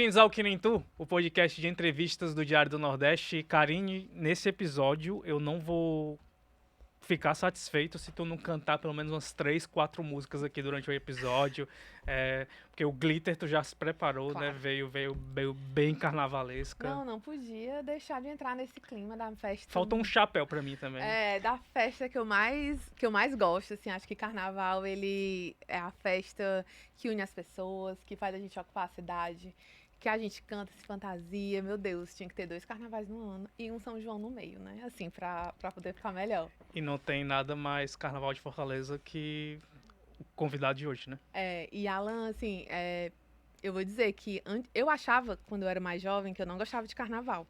Bem-vindos ao Que Nem Tu, o podcast de entrevistas do Diário do Nordeste. Karine, nesse episódio eu não vou ficar satisfeito se tu não cantar pelo menos umas 3, 4 músicas aqui durante o episódio. Porque o Glitter tu já se preparou, né? Claro. Veio bem carnavalesca. Não podia deixar de entrar nesse clima da festa. Faltou um chapéu pra mim também. Da festa que eu mais gosto, assim, acho que carnaval, ele é a festa que une as pessoas, que faz a gente ocupar a cidade, que a gente canta, se fantasia, meu Deus, tinha que ter 2 carnavais no ano e um São João no meio, né, assim, pra poder ficar melhor. E não tem nada mais carnaval de Fortaleza que o convidado de hoje, né? E Alan, assim, eu vou dizer que eu achava, quando eu era mais jovem, que eu não gostava de carnaval.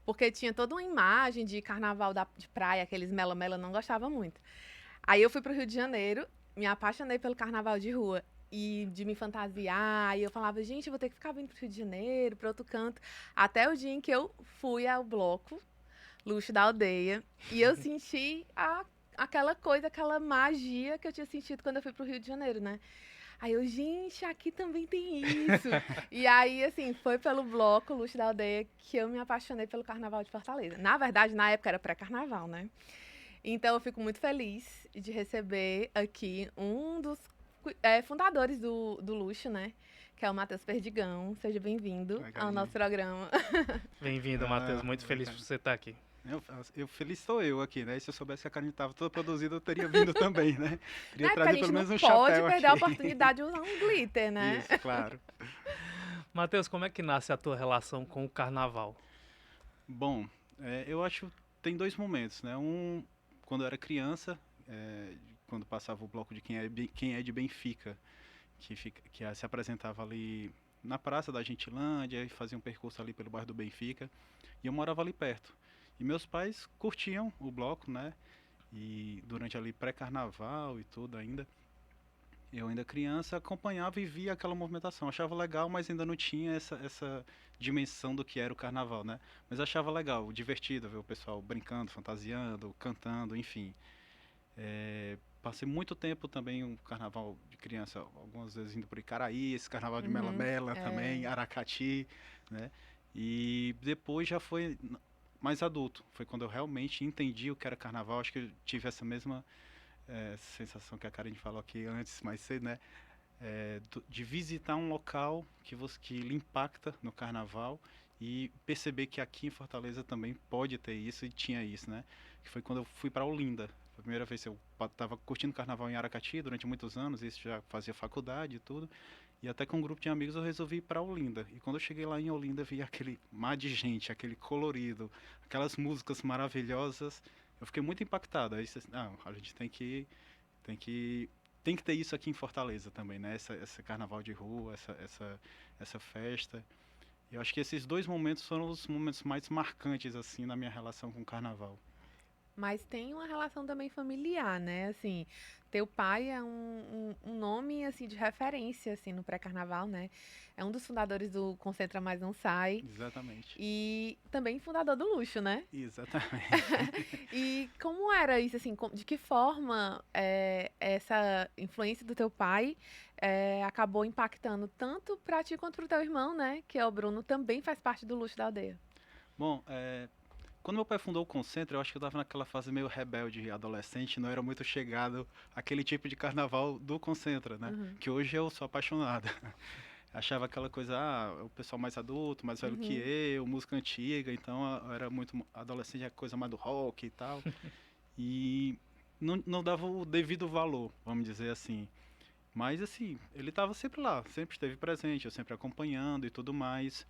Porque tinha toda uma imagem de carnaval de praia, aqueles mela-mela, eu não gostava muito. Aí eu fui pro Rio de Janeiro, me apaixonei pelo carnaval de rua e de me fantasiar. E eu falava, gente, eu vou ter que ficar vindo pro Rio de Janeiro, pro outro canto. Até o dia em que eu fui ao bloco Luxo da Aldeia e eu senti aquela coisa, aquela magia que eu tinha sentido quando eu fui pro Rio de Janeiro, né? Aí eu, gente, aqui também tem isso. E aí, assim, foi pelo bloco Luxo da Aldeia que eu me apaixonei pelo Carnaval de Fortaleza. Na verdade, na época era pré-carnaval, né? Então eu fico muito feliz de receber aqui um dos fundadores do Luxo, né? Que é o Matheus Perdigão. Seja bem-vindo ao nosso programa. Bem-vindo, Matheus. Muito feliz por você estar aqui. Feliz sou eu aqui, né? E se eu soubesse que a Karine estava toda produzida, eu teria vindo também, né? Teria trazido pelo menos um chapéu aqui. Pode perder a oportunidade de usar um glitter, né? Isso, claro. Matheus, como é que nasce a tua relação com o carnaval? Bom, eu acho que tem 2 momentos, né? Um, quando eu era criança, quando passava o bloco de Quem é de Benfica, que se apresentava ali na Praça da Gentilândia e fazia um percurso ali pelo bairro do Benfica. E eu morava ali perto. E meus pais curtiam o bloco, né? E durante ali pré-carnaval e tudo ainda, eu ainda criança acompanhava e via aquela movimentação. Achava legal, mas ainda não tinha essa dimensão do que era o carnaval, né? Mas achava legal, divertido ver o pessoal brincando, fantasiando, cantando, enfim. Passei muito tempo também um carnaval de criança, algumas vezes indo por Icaraí, esse carnaval de Mela-Mela também, Aracati, né? E depois já foi mais adulto. Foi quando eu realmente entendi o que era carnaval. Acho que eu tive essa mesma sensação que a Karine falou aqui antes, mais cedo, né? De visitar um local que lhe impacta no carnaval e perceber que aqui em Fortaleza também pode ter isso e tinha isso, né? Que foi quando eu fui para Olinda. Foi a primeira vez que eu estava curtindo carnaval em Aracati durante muitos anos, isso já fazia faculdade e tudo. E até com um grupo de amigos eu resolvi ir para Olinda. E quando eu cheguei lá em Olinda, vi aquele mar de gente, aquele colorido, aquelas músicas maravilhosas. Eu fiquei muito impactado. Aí a gente tem que ter isso aqui em Fortaleza também, né? Esse carnaval de rua, essa festa. Eu acho que esses 2 momentos foram os momentos mais marcantes, assim, na minha relação com o carnaval. Mas tem uma relação também familiar, né? Assim, teu pai é um nome, assim, de referência, assim, no pré-carnaval, né? É um dos fundadores do Concentra Mais Não Sai. Exatamente. E também fundador do Luxo, né? Exatamente. E como era isso, assim, de que forma essa influência do teu pai acabou impactando tanto pra ti quanto pro teu irmão, né? Que é o Bruno, também faz parte do Luxo da Aldeia. Bom, quando meu pai fundou o Concentra, eu acho que eu estava naquela fase meio rebelde, adolescente, não era muito chegado àquele tipo de carnaval do Concentra, né? Que hoje eu sou apaixonado. Achava aquela coisa, o pessoal mais adulto, mais velho que eu, música antiga, então eu era muito adolescente, a coisa mais do rock e tal. E não dava o devido valor, vamos dizer assim. Mas assim, ele estava sempre lá, sempre esteve presente, eu sempre acompanhando e tudo mais.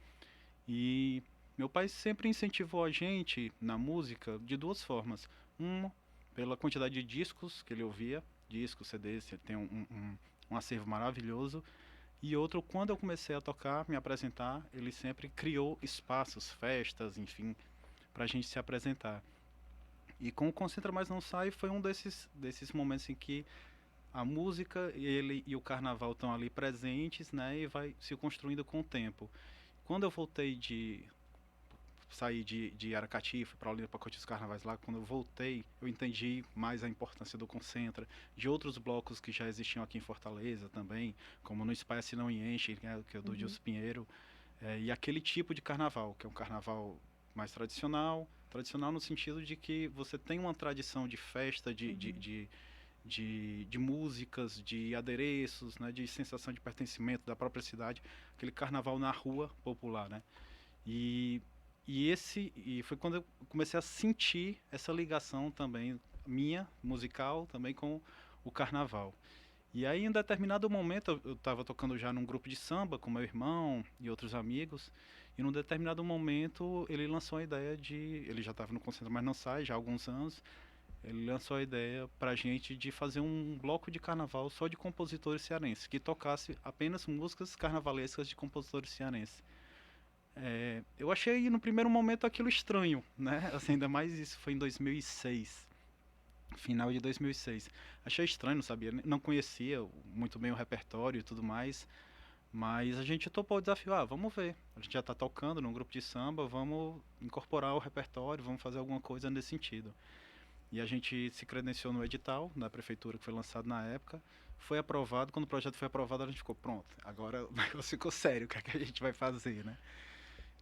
E meu pai sempre incentivou a gente na música de 2 formas. Uma, pela quantidade de discos que ele ouvia, discos, CDs, ele tem um acervo maravilhoso. E outro, quando eu comecei a tocar, me apresentar, ele sempre criou espaços, festas, enfim, para a gente se apresentar. E com o Concentra Mais Não Sai foi um desses momentos em que a música ele e o carnaval estão ali presentes, né, e vai se construindo com o tempo. Quando eu saí de Aracati, fui para Olinda para curtir os carnavais lá, quando eu voltei, eu entendi mais a importância do Concentra, de outros blocos que já existiam aqui em Fortaleza também, como no Espaço Não Enche, que é do Gilson Pinheiro, E aquele tipo de carnaval, que é um carnaval mais tradicional no sentido de que você tem uma tradição de festa, de músicas, de adereços, né, de sensação de pertencimento da própria cidade, aquele carnaval na rua popular, né? E, e foi quando eu comecei a sentir essa ligação também minha, musical, também com o carnaval. E aí, em determinado momento, eu estava tocando já num grupo de samba com meu irmão e outros amigos, e num determinado momento ele lançou a ideia de. Ele já estava no Concentra Mas Não Sai, já há alguns anos. Ele lançou a ideia pra gente de fazer um bloco de carnaval só de compositores cearenses, que tocasse apenas músicas carnavalescas de compositores cearenses. Eu achei no primeiro momento aquilo estranho, né? Assim, ainda mais isso foi em 2006, final de 2006. Achei estranho, não sabia, não conhecia muito bem o repertório e tudo mais, mas a gente topou o desafio. Vamos ver. A gente já está tocando num grupo de samba, vamos incorporar o repertório, vamos fazer alguma coisa nesse sentido. E a gente se credenciou no edital da prefeitura que foi lançado na época. Foi aprovado. Quando o projeto foi aprovado, a gente ficou pronto. Agora o negócio ficou sério. O que é que a gente vai fazer, né?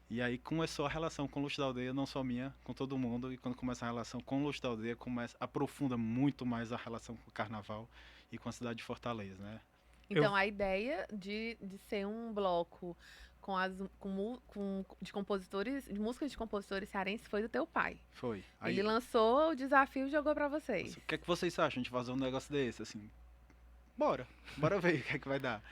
E aí começou a relação com o Luxo da Aldeia, não só minha, com todo mundo. E quando começa a relação com o Luxo da Aldeia, aprofunda muito mais a relação com o Carnaval e com a cidade de Fortaleza, né? Então, a ideia de ser um bloco de compositores, de músicas de compositores cearenses foi do teu pai. Foi. Ele lançou o desafio e jogou pra vocês. O que é que vocês acham de fazer um negócio desse, assim? Bora ver o que é que vai dar.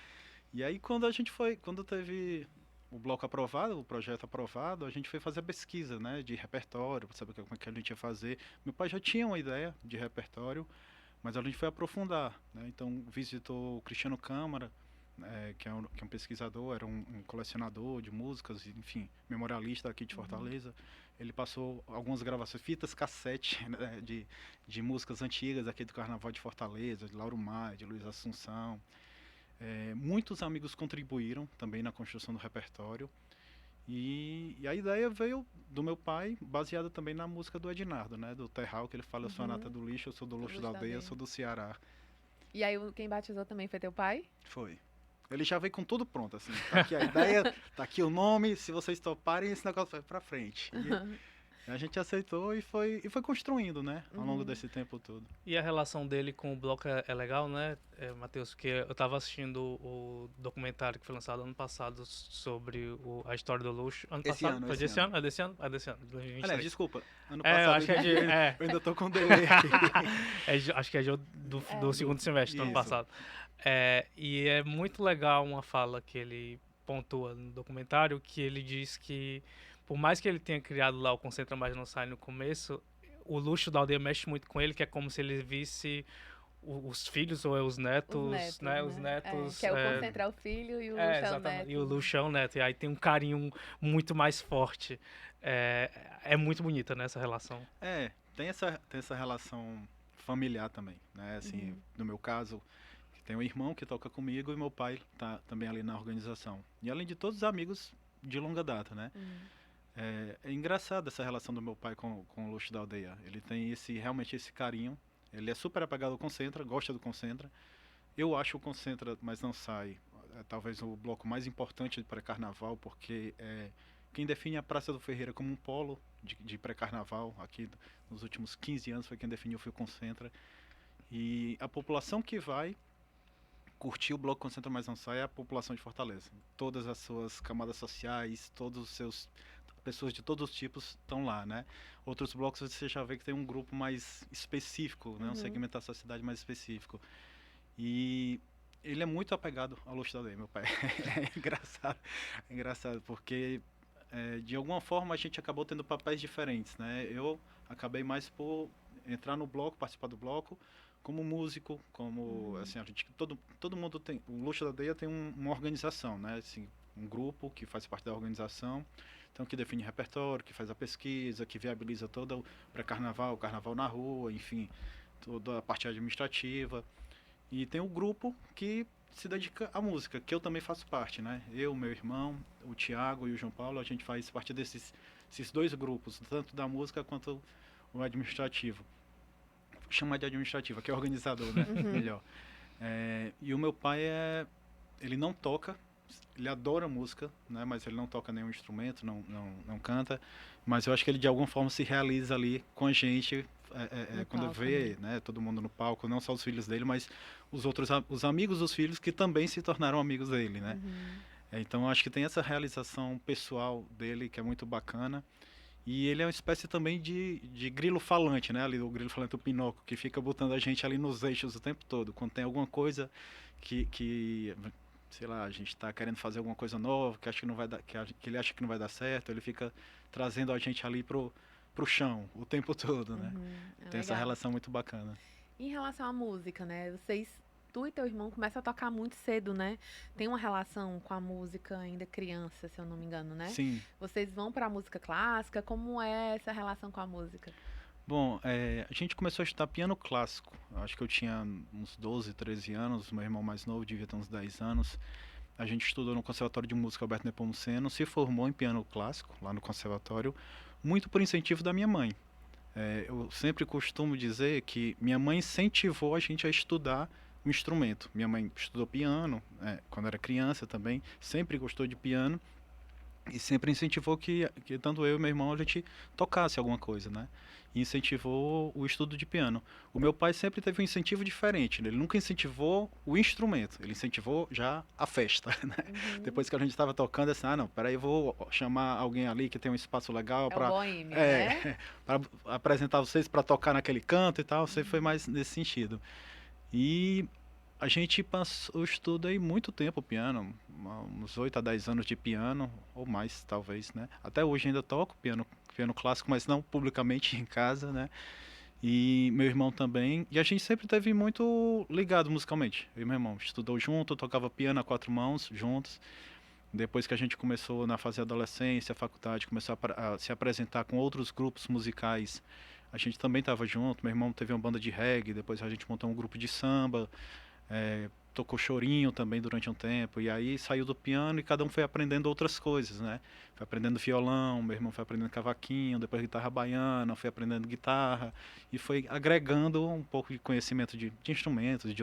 E aí quando teve o bloco aprovado, o projeto aprovado, a gente foi fazer a pesquisa, né, de repertório, para saber como é que a gente ia fazer. Meu pai já tinha uma ideia de repertório, mas a gente foi aprofundar, né? Então visitou o Cristiano Câmara, que é um pesquisador, era um colecionador de músicas, enfim, memorialista aqui de Fortaleza. Ele passou algumas gravações, fitas cassete, né, de músicas antigas aqui do Carnaval de Fortaleza, de Lauro Maia, de Luiz Assunção. Muitos amigos contribuíram também na construção do repertório. E a ideia veio do meu pai, baseada também na música do Ednardo, né? Do Terral, que ele fala: eu sou a nata do lixo, eu sou do luxo da aldeia, eu sou do Ceará. E aí quem batizou também foi teu pai? Foi. Ele já veio com tudo pronto, assim. Tá aqui a ideia, tá aqui o nome, se vocês toparem, esse negócio vai pra frente. E a gente aceitou e foi construindo, né? Ao longo desse tempo todo. E a relação dele com o bloco é legal, né, Matheus? Porque eu tava assistindo o documentário que foi lançado ano passado sobre a história do luxo. Ano passado? Foi desse ano? É desse ano? É desse ano. 2023. Aliás, desculpa. Ano passado. Acho que eu ainda tô com delay aqui. Acho que é do segundo semestre do ano passado. E é muito legal uma fala que ele pontua no documentário, que ele diz que, por mais que ele tenha criado lá o Concentra Mas Não Sai no começo, o luxo da aldeia mexe muito com ele, que é como se ele visse os filhos ou os netos, né? Os netos. Que é o Concentra o filho e o luxo é o neto. E o luxo é o neto. E aí tem um carinho muito mais forte. É muito bonita, né, essa relação. Tem essa relação familiar também, né? Assim, no meu caso, tem um irmão que toca comigo e meu pai tá também ali na organização. E além de todos os amigos de longa data, né? É engraçado essa relação do meu pai com o luxo da aldeia. Ele tem realmente esse carinho. Ele é super apegado ao Concentra, gosta do Concentra. Eu acho o Concentra Mas Não Sai talvez o bloco mais importante para carnaval, porque quem define a Praça do Ferreira como um polo de pré-carnaval aqui nos últimos 15 anos foi quem definiu, foi o Concentra. E a população que vai curtir o bloco Concentra Mas Não Sai é a população de Fortaleza. Todas as suas camadas sociais, todos os seus pessoas de todos os tipos estão lá, né? Outros blocos você já vê que tem um grupo mais específico, né? Um segmento da sociedade mais específico. E ele é muito apegado ao luxo da aldeia, meu pai. É engraçado porque de alguma forma a gente acabou tendo papéis diferentes, né? Eu acabei mais por entrar no bloco, participar do bloco, como músico, como assim, a gente, todo mundo tem, o Luxo da Aldeia tem uma organização, né? Assim, um grupo que faz parte da organização, então que define repertório, que faz a pesquisa, que viabiliza todo o pré-carnaval, o carnaval na rua, enfim, toda a parte administrativa. E tem o grupo que se dedica à música, que eu também faço parte, né? Eu, meu irmão, o Tiago e o João Paulo, a gente faz parte esses dois grupos, tanto da música quanto o administrativo. Vou chamar de administrativo, que é organizador, né? Melhor. E o meu pai ele não toca ele adora música, né? Mas ele não toca nenhum instrumento, não canta. Mas eu acho que ele de alguma forma se realiza ali com a gente No quando palco, vê, né, todo mundo no palco, não só os filhos dele, mas os amigos dos filhos que também se tornaram amigos dele, né? Então eu acho que tem essa realização pessoal dele que é muito bacana. E ele é uma espécie também de grilo falante, né? Ali o grilo falante do Pinóquio, que fica botando a gente ali nos eixos o tempo todo. Quando tem alguma coisa que sei lá, a gente está querendo fazer alguma coisa nova, que acha que não vai dar, que ele acha que não vai dar certo, ele fica trazendo a gente ali pro chão o tempo todo, né? É Tem essa legal. relação muito bacana. Em relação à música, né? Tu e teu irmão começam a tocar muito cedo, né? Tem uma relação com a música ainda criança, se eu não me engano, né? Sim. Vocês vão pra música clássica? Como é essa relação com a música? Bom, a gente começou a estudar piano clássico. Acho que eu tinha uns 12, 13 anos, meu irmão mais novo devia ter uns 10 anos. A gente estudou no Conservatório de Música Alberto Nepomuceno, se formou em piano clássico, lá no conservatório, muito por incentivo da minha mãe. Eu sempre costumo dizer que minha mãe incentivou a gente a estudar um instrumento. Minha mãe estudou piano, quando era criança também, sempre gostou de piano e sempre incentivou que tanto eu e meu irmão a gente tocasse alguma coisa, né? E incentivou o estudo de piano. O meu pai sempre teve um incentivo diferente, né? Ele nunca incentivou o instrumento, ele incentivou já a festa, né? Depois que a gente estava tocando, assim, não, peraí, eu vou chamar alguém ali que tem um espaço legal É o para boêmio, né? para apresentar vocês para tocar naquele canto e tal, sempre foi mais nesse sentido. E a gente passou o estudo aí muito tempo piano, uns 8 a 10 anos de piano, ou mais talvez, né? Até hoje ainda toco piano clássico, mas não publicamente em casa, né? E meu irmão também. E a gente sempre teve muito ligado musicalmente. Eu e meu irmão estudou junto, tocava piano a quatro mãos juntos. Depois que a gente começou na fase de adolescência, faculdade, começou a se apresentar com outros grupos musicais, a gente também estava junto. Meu irmão teve uma banda de reggae, depois a gente montou um grupo de samba, tocou chorinho também durante um tempo. E aí saiu do piano e cada um foi aprendendo outras coisas, né? Foi aprendendo violão, meu irmão foi aprendendo cavaquinho, depois guitarra baiana, foi aprendendo guitarra e foi agregando um pouco de conhecimento de instrumentos, de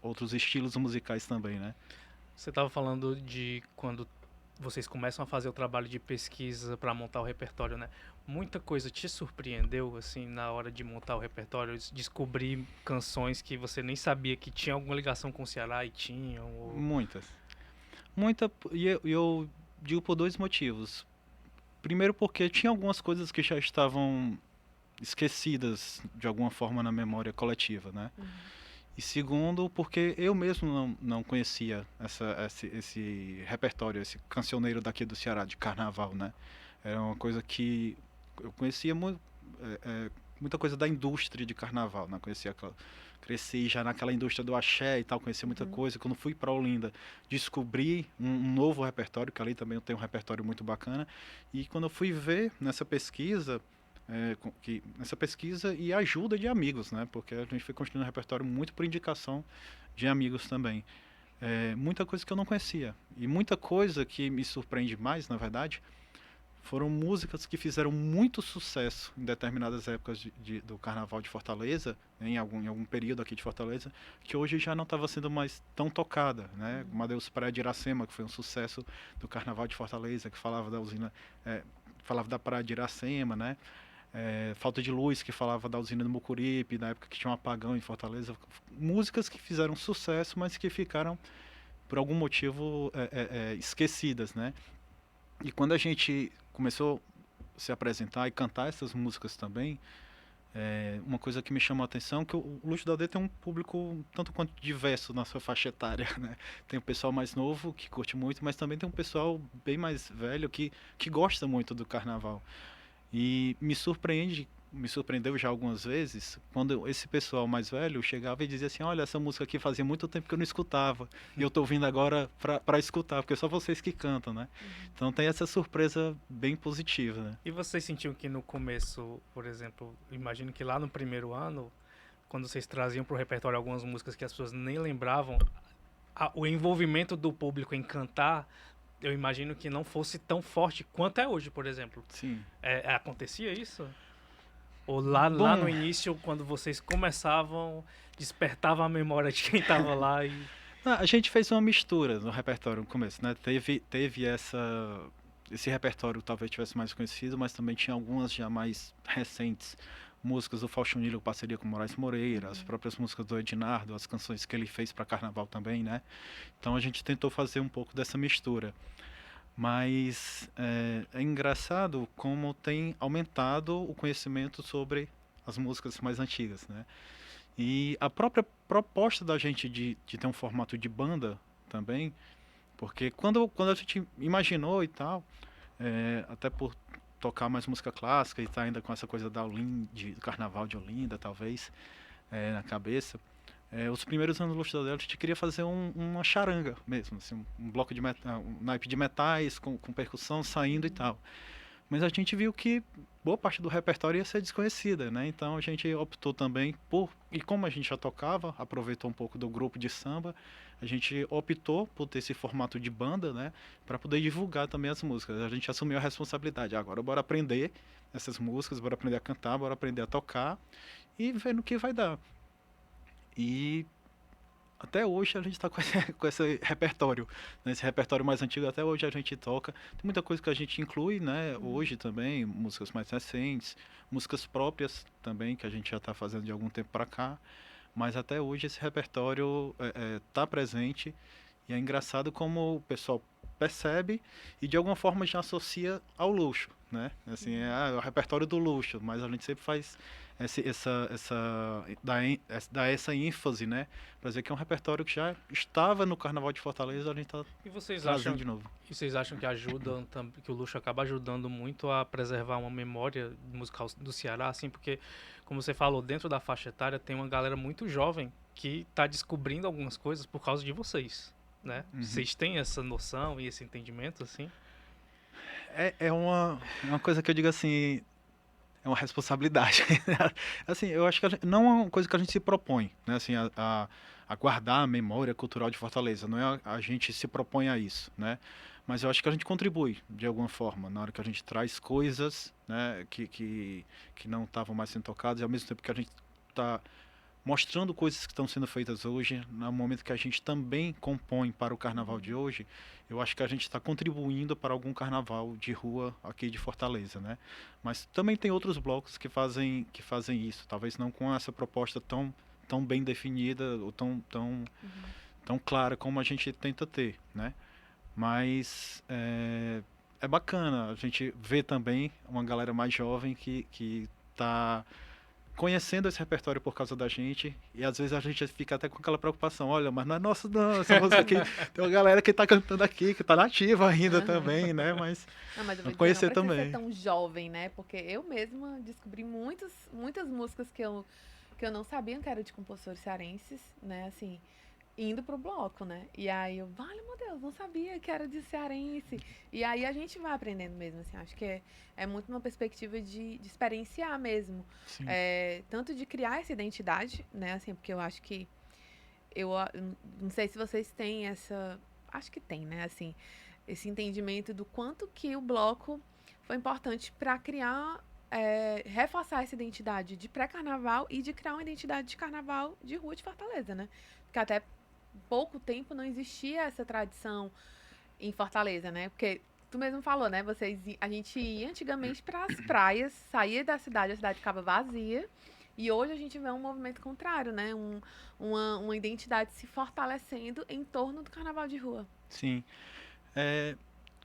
outros estilos musicais também, né? Você estava falando de quando vocês começam a fazer o trabalho de pesquisa para montar o repertório, né? Muita coisa te surpreendeu, assim, na hora de montar o repertório? Descobrir canções que você nem sabia que tinha alguma ligação com o Ceará e tinham? Ou... Muitas. E eu digo por dois motivos. Primeiro porque tinha algumas coisas que já estavam esquecidas de alguma forma na memória coletiva, né? E segundo, porque eu mesmo não conhecia esse repertório, esse cancioneiro daqui do Ceará, de carnaval, né? Era uma coisa que eu conhecia muita coisa da indústria de carnaval, né? Cresci já naquela indústria do axé e tal, conheci muita coisa. Quando fui para Olinda, descobri um novo repertório, que ali também eu tenho um repertório muito bacana. E quando eu fui ver nessa pesquisa e ajuda de amigos, né? Porque a gente foi construindo um repertório muito por indicação de amigos também. Muita coisa que eu não conhecia. E muita coisa que me surpreende mais, na verdade, foram músicas que fizeram muito sucesso em determinadas épocas do Carnaval de Fortaleza, em algum período aqui de Fortaleza, que hoje já não estava sendo mais tão tocada, né? Madeus Praia de Iracema, que foi um sucesso do Carnaval de Fortaleza, que falava da usina, falava da Praia de Iracema, né? Falta de Luz, que falava da usina do Mucuripe, na época que tinha um apagão em Fortaleza. Músicas que fizeram sucesso, mas que ficaram, por algum motivo, esquecidas, né? E quando a gente começou a se apresentar e cantar essas músicas também, uma coisa que me chamou a atenção é que o Lúcio da Aldeia tem um público tanto quanto diverso na sua faixa etária, né? Tem um pessoal mais novo que curte muito, mas também tem um pessoal bem mais velho que gosta muito do carnaval. E me surpreendeu já algumas vezes, quando esse pessoal mais velho chegava e dizia assim, olha, essa música aqui fazia muito tempo que eu não escutava, e eu tô vindo agora para escutar, porque é só vocês que cantam, né? Então tem essa surpresa bem positiva, né? E vocês sentiam que no começo, por exemplo, imagino que lá no primeiro ano, quando vocês traziam pro repertório algumas músicas que as pessoas nem lembravam, o envolvimento do público em cantar, eu imagino que não fosse tão forte quanto é hoje, por exemplo. Sim. Acontecia isso? Ou lá no início, quando vocês começavam, despertava a memória de quem estava lá e... A gente fez uma mistura no repertório no começo, né? Teve esse repertório talvez tivesse mais conhecido, mas também tinha algumas já mais recentes. Músicas do Faustino Nilo, parceria com Moraes Moreira, as próprias músicas do Ednardo, as canções que ele fez para Carnaval também, né? Então a gente tentou fazer um pouco dessa mistura. Mas é engraçado como tem aumentado o conhecimento sobre as músicas mais antigas, né? E a própria proposta da gente de ter um formato de banda também, porque quando a gente imaginou e tal, até por tocar mais música clássica e estar ainda com essa coisa da Olinda, do Carnaval de Olinda, talvez, na cabeça, os primeiros anos do Lustradel a gente queria fazer uma charanga mesmo, assim, um bloco de metal, um naipe de metais com percussão saindo e tal. Mas a gente viu que boa parte do repertório ia ser desconhecida, né? Então a gente optou também e como a gente já tocava, aproveitou um pouco do grupo de samba, a gente optou por ter esse formato de banda, né? Para poder divulgar também as músicas. A gente assumiu a responsabilidade. Agora bora aprender essas músicas, bora aprender a cantar, bora aprender a tocar e ver no que vai dar. E até hoje a gente está com esse repertório, né? Esse repertório mais antigo até hoje a gente toca. Tem muita coisa que a gente inclui, né? Hoje também, músicas mais recentes, músicas próprias também, que a gente já está fazendo de algum tempo para cá. Mas até hoje esse repertório está presente e é engraçado como o pessoal percebe e de alguma forma já associa ao luxo, né? Assim, é o repertório do luxo, mas a gente sempre faz dá essa ênfase, né? Para dizer que é um repertório que já estava no Carnaval de Fortaleza, a gente está trazendo de novo. E vocês acham que que o luxo acaba ajudando muito a preservar uma memória musical do Ceará, assim, porque, como você falou, dentro da faixa etária tem uma galera muito jovem que está descobrindo algumas coisas por causa de vocês, né? Vocês têm essa noção e esse entendimento, assim? É uma coisa que eu digo assim, é uma responsabilidade. Assim, eu acho que não é uma coisa que a gente se propõe, né? Assim, a guardar a memória cultural de Fortaleza. Não é a gente se propõe a isso, né? Mas eu acho que a gente contribui de alguma forma na hora que a gente traz coisas, né, que não estavam mais sendo tocadas e ao mesmo tempo que a gente está mostrando coisas que estão sendo feitas hoje, no momento que a gente também compõe para o carnaval de hoje, eu acho que a gente está contribuindo para algum carnaval de rua aqui de Fortaleza, né? Mas também tem outros blocos que fazem isso, talvez não com essa proposta tão bem definida ou tão clara como a gente tenta ter, né? Mas é bacana a gente ver também uma galera mais jovem que está conhecendo esse repertório por causa da gente, e às vezes a gente fica até com aquela preocupação, olha, mas não é nosso não, essa música aqui, tem uma galera que tá cantando aqui, que tá nativa ainda também, né, mas eu vou dizer, conhecer não também. Ser tão jovem, né, porque eu mesma descobri muitas músicas que eu não sabia que eram de compositores cearenses, né, assim, indo pro bloco, né? E aí eu, vale, meu Deus, não sabia que era de cearense. E aí a gente vai aprendendo mesmo, assim, acho que é muito uma perspectiva de experienciar mesmo. Tanto de criar essa identidade, né? Assim, porque eu acho que eu não sei se vocês têm acho que tem, né? Assim, esse entendimento do quanto que o bloco foi importante para criar, reforçar essa identidade de pré-carnaval e de criar uma identidade de carnaval de rua de Fortaleza, né? Porque até pouco tempo não existia essa tradição em Fortaleza, né? Porque tu mesmo falou, né? A gente ia antigamente para as praias, saía da cidade, a cidade ficava vazia. E hoje a gente vê um movimento contrário, né? Uma identidade se fortalecendo em torno do carnaval de rua. Sim.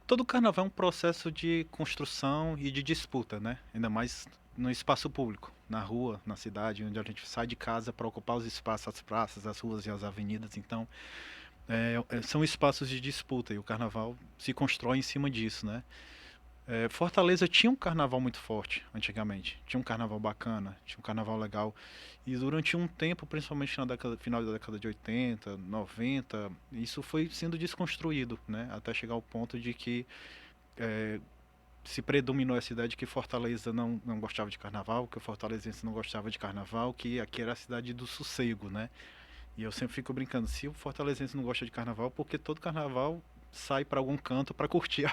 Todo carnaval é um processo de construção e de disputa, né? Ainda mais no espaço público, na rua, na cidade, onde a gente sai de casa para ocupar os espaços, as praças, as ruas e as avenidas. Então, são espaços de disputa e o carnaval se constrói em cima disso, né? Fortaleza tinha um carnaval muito forte antigamente, tinha um carnaval bacana, tinha um carnaval legal, e durante um tempo, principalmente na final da década de 80, 90, isso foi sendo desconstruído, né? Até chegar ao ponto de que se predominou essa ideia de que Fortaleza não gostava de carnaval, que o fortalezense não gostava de carnaval, que aqui era a cidade do sossego, né? E eu sempre fico brincando, se o fortalezense não gosta de carnaval, porque todo carnaval sai para algum canto para curtir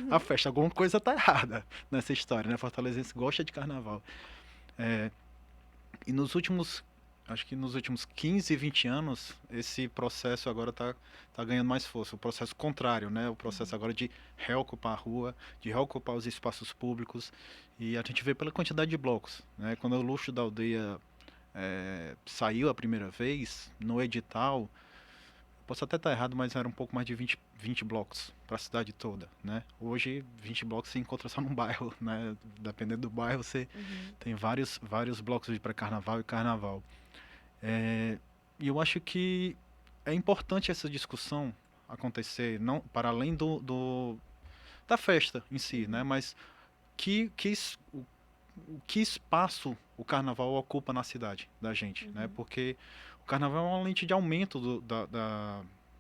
a festa. Alguma coisa tá errada nessa história, né? Fortalezense gosta de carnaval. E nos últimos acho que nos últimos 15, 20 anos, esse processo agora está ganhando mais força. O processo contrário, né? O processo agora de reocupar a rua, de reocupar os espaços públicos. E a gente vê pela quantidade de blocos, né? Quando o Luxo da Aldeia saiu a primeira vez, no edital, posso até estar errado, mas era um pouco mais de 20 blocos para a cidade toda, né? Hoje, 20 blocos você encontra só num bairro, né? Dependendo do bairro, você tem vários blocos de pré-carnaval e carnaval. E eu acho que é importante essa discussão acontecer, não para além da festa em si, né? Mas o que espaço o carnaval ocupa na cidade da gente, né? Porque o carnaval é uma lente de aumento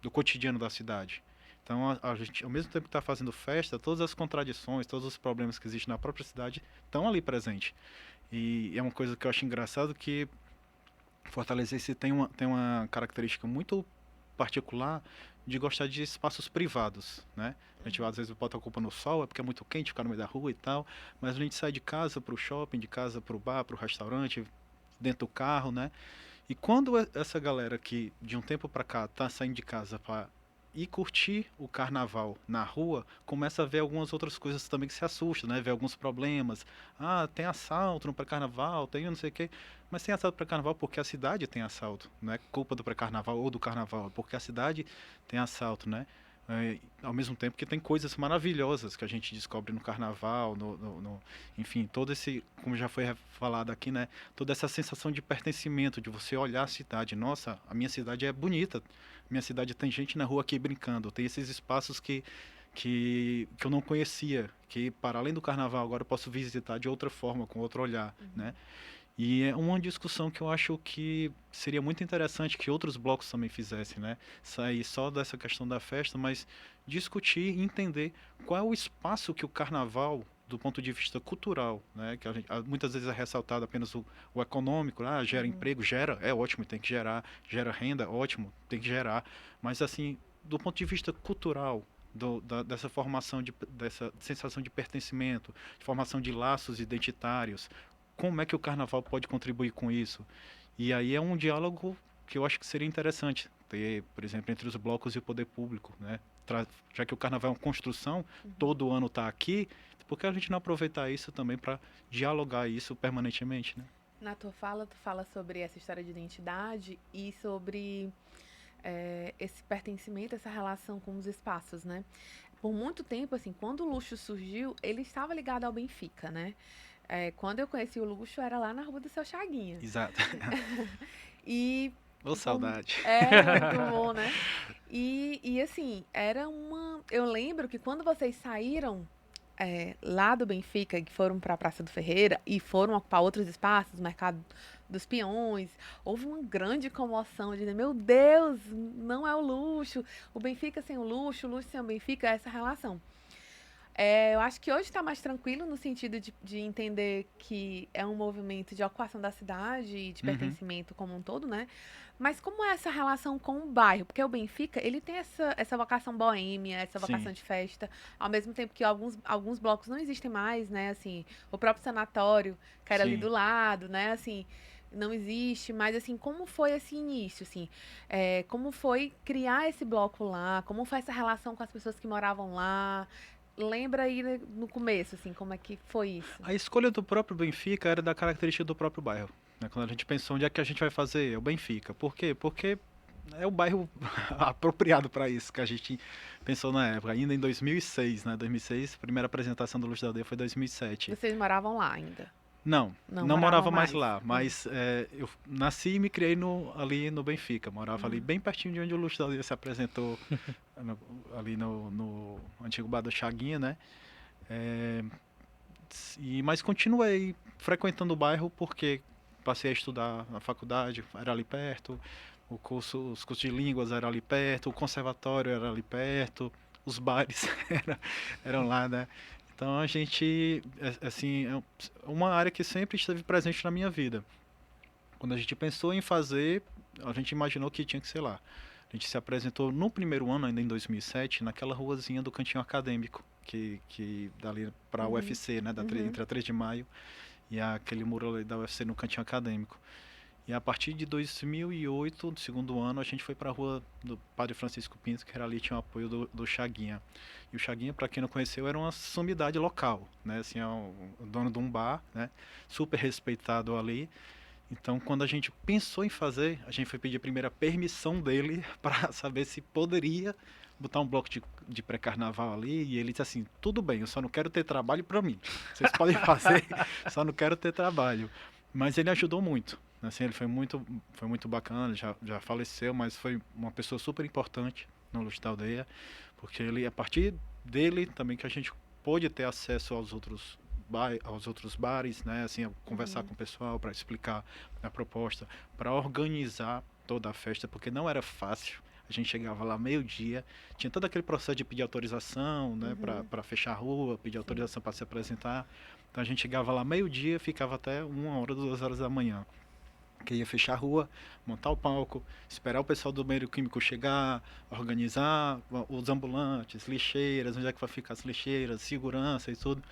do cotidiano da cidade. Então a gente, ao mesmo tempo que está fazendo festa, todas as contradições, todos os problemas que existem na própria cidade estão ali presentes. E é uma coisa que eu acho engraçado que Fortalezense tem uma característica muito particular de gostar de espaços privados, né? A gente às vezes bota a culpa no sol, é porque é muito quente ficar no meio da rua e tal, mas a gente sai de casa para o shopping, de casa para o bar, para o restaurante, dentro do carro, né? E quando essa galera que de um tempo para cá tá saindo de casa para ir curtir o carnaval na rua, começa a ver algumas outras coisas também que se assustam, né? Ver alguns problemas. Ah, tem assalto no pré-carnaval, tem não sei o quê. Mas tem assalto pré-carnaval porque a cidade tem assalto. Não é culpa do pré-carnaval ou do carnaval, é porque a cidade tem assalto, né? Ao mesmo tempo que tem coisas maravilhosas que a gente descobre no carnaval, enfim, todo esse, como já foi falado aqui, né? Toda essa sensação de pertencimento, de você olhar a cidade. Nossa, a minha cidade é bonita. Minha cidade tem gente na rua aqui brincando. Tem esses espaços que eu não conhecia, que para além do carnaval agora eu posso visitar de outra forma, com outro olhar, né? E é uma discussão que eu acho que seria muito interessante que outros blocos também fizessem, né? Sair só dessa questão da festa, mas discutir e entender qual é o espaço que o carnaval, do ponto de vista cultural, né? Que muitas vezes é ressaltado apenas o econômico, gera emprego, gera, é ótimo, tem que gerar, gera renda, ótimo, tem que gerar, mas assim, do ponto de vista cultural, dessa formação, dessa sensação de pertencimento, de formação de laços identitários, como é que o carnaval pode contribuir com isso? E aí é um diálogo que eu acho que seria interessante ter, por exemplo, entre os blocos e o poder público, né? Já que o carnaval é uma construção, todo ano está aqui, por que a gente não aproveitar isso também para dialogar isso permanentemente, né? Na tua fala, tu fala sobre essa história de identidade e sobre esse pertencimento, essa relação com os espaços, né? Por muito tempo, assim, quando o Luxo surgiu, ele estava ligado ao Benfica, né? Quando eu conheci o Luxo, era lá na Rua do Seu Chaguinha. Exato. E... saudade. Muito bom, né? E assim, era uma... Eu lembro que quando vocês saíram lá do Benfica, que foram para a Praça do Ferreira e foram ocupar outros espaços, o Mercado dos Peões, houve uma grande comoção de dizer, meu Deus, não é o Luxo, o Benfica sem o Luxo sem o Benfica, essa relação. Eu acho que hoje está mais tranquilo no sentido de entender que é um movimento de ocupação da cidade e de pertencimento como um todo, né? Mas como é essa relação com o bairro? Porque o Benfica, ele tem essa vocação boêmia, essa vocação de festa, ao mesmo tempo que alguns blocos não existem mais, né? Assim, o próprio sanatório, que era ali do lado, né? Assim, não existe, mas assim, como foi esse início, assim? Como foi criar esse bloco lá? Como foi essa relação com as pessoas que moravam lá? Lembra aí no começo, assim, como é que foi isso? A escolha do próprio Benfica era da característica do próprio bairro. Né? Quando a gente pensou onde é que a gente vai fazer, é o Benfica. Por quê? Porque é o bairro apropriado para isso que a gente pensou na época, ainda em 2006, né? 2006, a primeira apresentação do Luxo da Aldeia foi em 2007. Vocês moravam lá ainda? Não morava mais lá, mas eu nasci e me criei ali no Benfica, morava ali bem pertinho de onde o Luxo da Aldeia se apresentou, ali no antigo bar do Chaguinha, né? Mas continuei frequentando o bairro porque passei a estudar na faculdade, era ali perto, os cursos de línguas eram ali perto, o conservatório era ali perto, os bares eram lá, né? Então a gente, assim, é uma área que sempre esteve presente na minha vida. Quando a gente pensou em fazer, a gente imaginou que tinha que ser lá. A gente se apresentou no primeiro ano, ainda em 2007, naquela ruazinha do Cantinho Acadêmico, que dali para a UFC, né, entre a 3 de maio e aquele muro ali da UFC no Cantinho Acadêmico. E a partir de 2008, no segundo ano, a gente foi para a rua do Padre Francisco Pinto, que era ali, tinha o apoio do Chaguinha. E o Chaguinha, para quem não conheceu, era uma sumidade local, né? Assim, é o dono de um bar, né? Super respeitado ali. Então, quando a gente pensou em fazer, a gente foi pedir a primeira permissão dele para saber se poderia botar um bloco de pré-carnaval ali. E ele disse assim: tudo bem, eu só não quero ter trabalho para mim. Vocês podem fazer, só não quero ter trabalho. Mas ele ajudou muito. Assim, ele foi muito bacana, já faleceu, mas foi uma pessoa super importante no Luxo da Aldeia, porque ele, a partir dele também que a gente pôde ter acesso aos outros bares, né, assim, conversar com o pessoal para explicar a proposta, para organizar toda a festa, porque não era fácil. A gente chegava lá meio-dia, tinha todo aquele processo de pedir autorização, né, para fechar a rua, pedir autorização para se apresentar. Então a gente chegava lá meio-dia, ficava até 1 hora, 2 horas da manhã. Que ia fechar a rua, montar o palco, esperar o pessoal do banheiro químico chegar, organizar os ambulantes, lixeiras, onde é que vai ficar as lixeiras, segurança e tudo.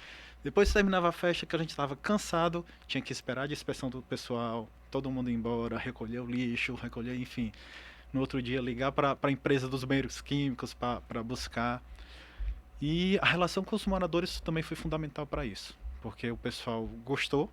Depois terminava a festa, que a gente estava cansado, tinha que esperar a dispersão do pessoal, todo mundo ir embora, recolher o lixo, recolher, enfim. No outro dia ligar para a empresa dos banheiros químicos para buscar. E a relação com os moradores também foi fundamental para isso, porque o pessoal gostou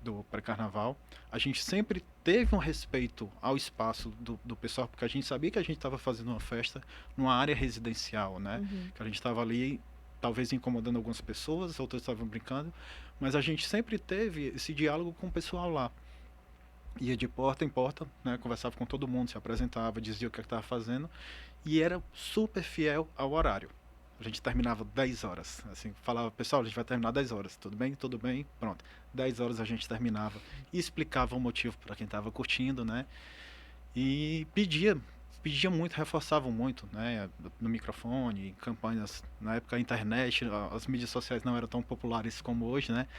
do pré-carnaval. A gente sempre teve um respeito ao espaço do pessoal, porque a gente sabia que a gente estava fazendo uma festa numa área residencial, né? Que a gente estava ali, talvez incomodando algumas pessoas, outras estavam brincando, mas a gente sempre teve esse diálogo com o pessoal lá. Ia de porta em porta, né? Conversava com todo mundo, se apresentava, dizia o que estava fazendo, e era super fiel ao horário. A gente terminava 10 horas. Assim, falava, pessoal, a gente vai terminar 10 horas. Tudo bem? Tudo bem? Pronto. 10 horas a gente terminava. E explicava o motivo para quem estava curtindo, né? E pedia muito, reforçavam muito, né? No microfone, em campanhas. Na época a internet, as mídias sociais não eram tão populares como hoje, né?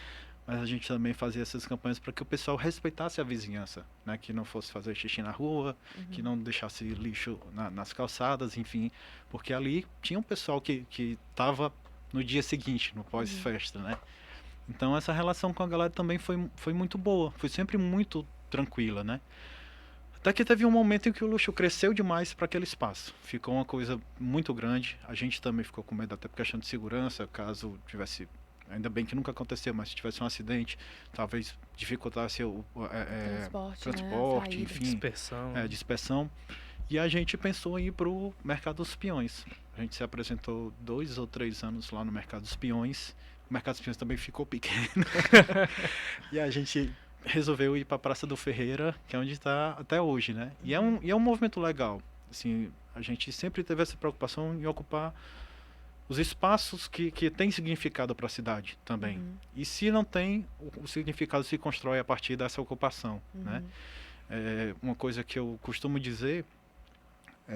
Mas a gente também fazia essas campanhas para que o pessoal respeitasse a vizinhança, né? Que não fosse fazer xixi na rua, que não deixasse lixo nas calçadas, enfim. Porque ali tinha um pessoal que estava no dia seguinte, no pós-festa, né? Então essa relação com a galera também foi muito boa, foi sempre muito tranquila, né? Até que teve um momento em que o luxo cresceu demais para aquele espaço. Ficou uma coisa muito grande. A gente também ficou com medo, até por questão de segurança, caso tivesse. Ainda bem que nunca aconteceu, mas se tivesse um acidente, talvez dificultasse o transporte, né? enfim, Dispersão. dispersão. E a gente pensou em ir para o Mercado dos Peões. A gente se apresentou 2 ou 3 anos lá no Mercado dos Peões. O Mercado dos Peões também ficou pequeno. E a gente resolveu ir para a Praça do Ferreira, que é onde está até hoje, né? E é um movimento legal. Assim, a gente sempre teve essa preocupação em ocupar os espaços que têm significado para a cidade também. E se não tem, o significado se constrói a partir dessa ocupação, né? Uma coisa que eu costumo dizer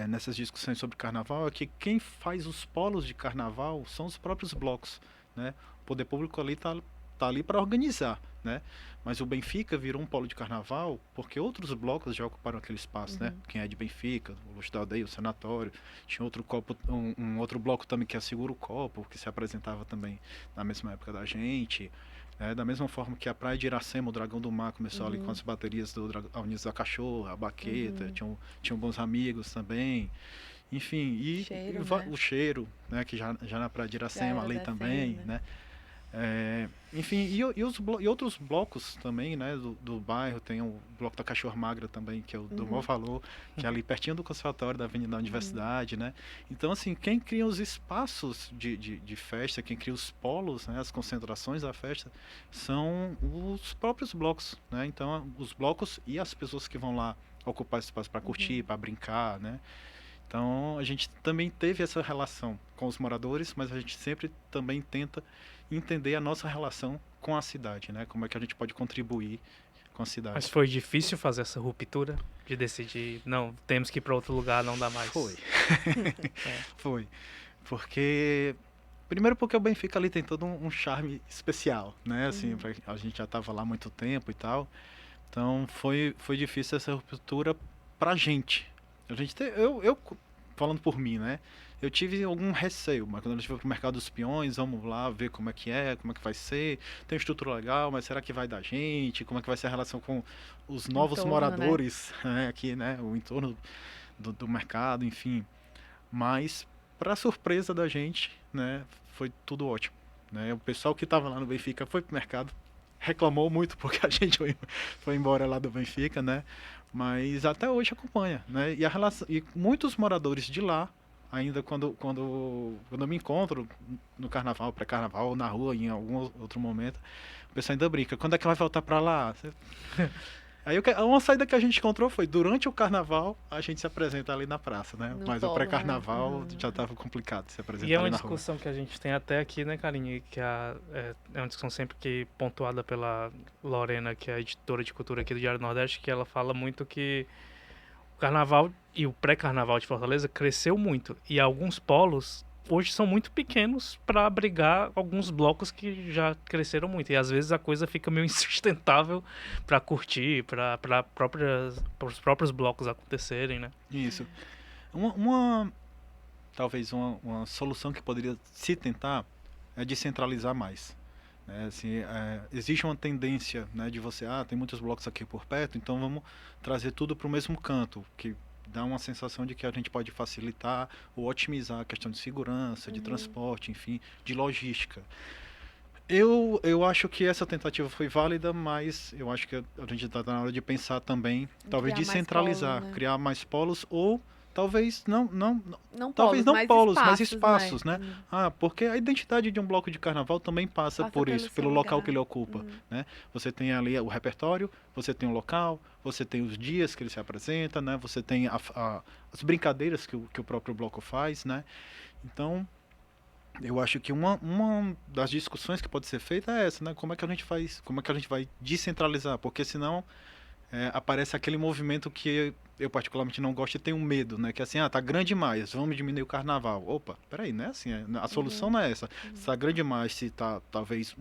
nessas discussões sobre carnaval é que quem faz os polos de carnaval são os próprios blocos, né? O poder público ali tá ali para organizar, né? Mas o Benfica virou um polo de carnaval porque outros blocos já ocuparam aquele espaço, né? Quem é de Benfica, o Luxo da Aldeia, o Sanatório, tinha um outro bloco também que é a Segura o Copo, que se apresentava também na mesma época da gente, né? Da mesma forma que a Praia de Iracema, o Dragão do Mar, começou ali com as baterias do Unidos da Cachorra, a Baqueta, tinham bons amigos também. Enfim, Cheiro, né? O Cheiro, né? Que já na Praia de Iracema ali também, né? Enfim, e outros blocos também, né, do bairro. Tem o bloco da Cachorra Magra também, que é o do Maior Valor, que é ali pertinho do conservatório da Avenida da Universidade, né? Então, assim, quem cria os espaços de festa, quem cria os polos, né, as concentrações da festa, são os próprios blocos, né? Então, os blocos e as pessoas que vão lá ocupar esse espaço para curtir, para brincar, né? Então, a gente também teve essa relação com os moradores, mas a gente sempre também tenta entender a nossa relação com a cidade, né? Como é que a gente pode contribuir com a cidade. Mas foi difícil fazer essa ruptura? De decidir, não, temos que ir para outro lugar, não dá mais? Foi. Foi. Primeiro porque o Benfica ali tem todo um charme especial, né? Assim, a gente já estava lá há muito tempo e tal. Então, foi difícil essa ruptura pra gente. Eu falando por mim, né? eu tive algum receio, mas quando a gente foi pro mercado dos peões, vamos lá ver como é, como é que vai ser, tem estrutura legal, mas será que vai dar gente? Como é que vai ser a relação com os novos Entorno, moradores, né, aqui, né, o entorno do mercado, enfim. Mas, para surpresa da gente, né, foi tudo ótimo. Né? O pessoal que estava lá no Benfica foi pro mercado, reclamou muito porque a gente foi embora lá do Benfica, né? Mas até hoje acompanha, né? E a relação, e muitos moradores de lá, ainda quando eu me encontro no carnaval, pré-carnaval, ou na rua, em algum outro momento, o pessoal ainda brinca, quando é que vai voltar para lá? Aí uma saída que a gente encontrou foi durante o carnaval a gente se apresenta ali na praça, né? No Mas polo, o pré-carnaval né? já estava complicado se apresentar E é ali uma na rua. discussão que a gente tem até aqui, né, Karine? Que é uma discussão sempre que pontuada pela Lorena, que é a editora de cultura aqui do Diário do Nordeste, que ela fala muito que o carnaval e o pré-carnaval de Fortaleza cresceu muito. E alguns polos hoje são muito pequenos para abrigar alguns blocos que já cresceram muito. E às vezes a coisa fica meio insustentável para curtir, para os próprios blocos acontecerem, né? Isso. Talvez uma solução que poderia se tentar é descentralizar mais. Né? Assim, existe uma tendência, né, de você, tem muitos blocos aqui por perto, então vamos trazer tudo para o mesmo canto, que dá uma sensação de que a gente pode facilitar ou otimizar a questão de segurança, de transporte, enfim, de logística. Eu acho que essa tentativa foi válida, mas eu acho que a gente está na hora de pensar também, talvez Criar mais descentralizar, polos, né? criar mais polos ou talvez não Polos, talvez não mais polos, mas espaços, espaços, né? Porque a identidade de um bloco de carnaval também passa por pelo isso, seu pelo local lugar. que ele ocupa, né? Você tem ali o repertório, você tem o local, você tem os dias que ele se apresenta, né? Você tem as brincadeiras que o próprio bloco faz, né? Então, eu acho que uma das discussões que pode ser feita é essa, né? Como é que a gente faz, como é que a gente vai descentralizar? Porque senão aparece aquele movimento que eu particularmente não gosto e tenho medo, né? Que é assim, tá grande demais, vamos diminuir o carnaval. Opa, peraí, né? Assim, a solução não é essa. Se tá grande demais, se tá talvez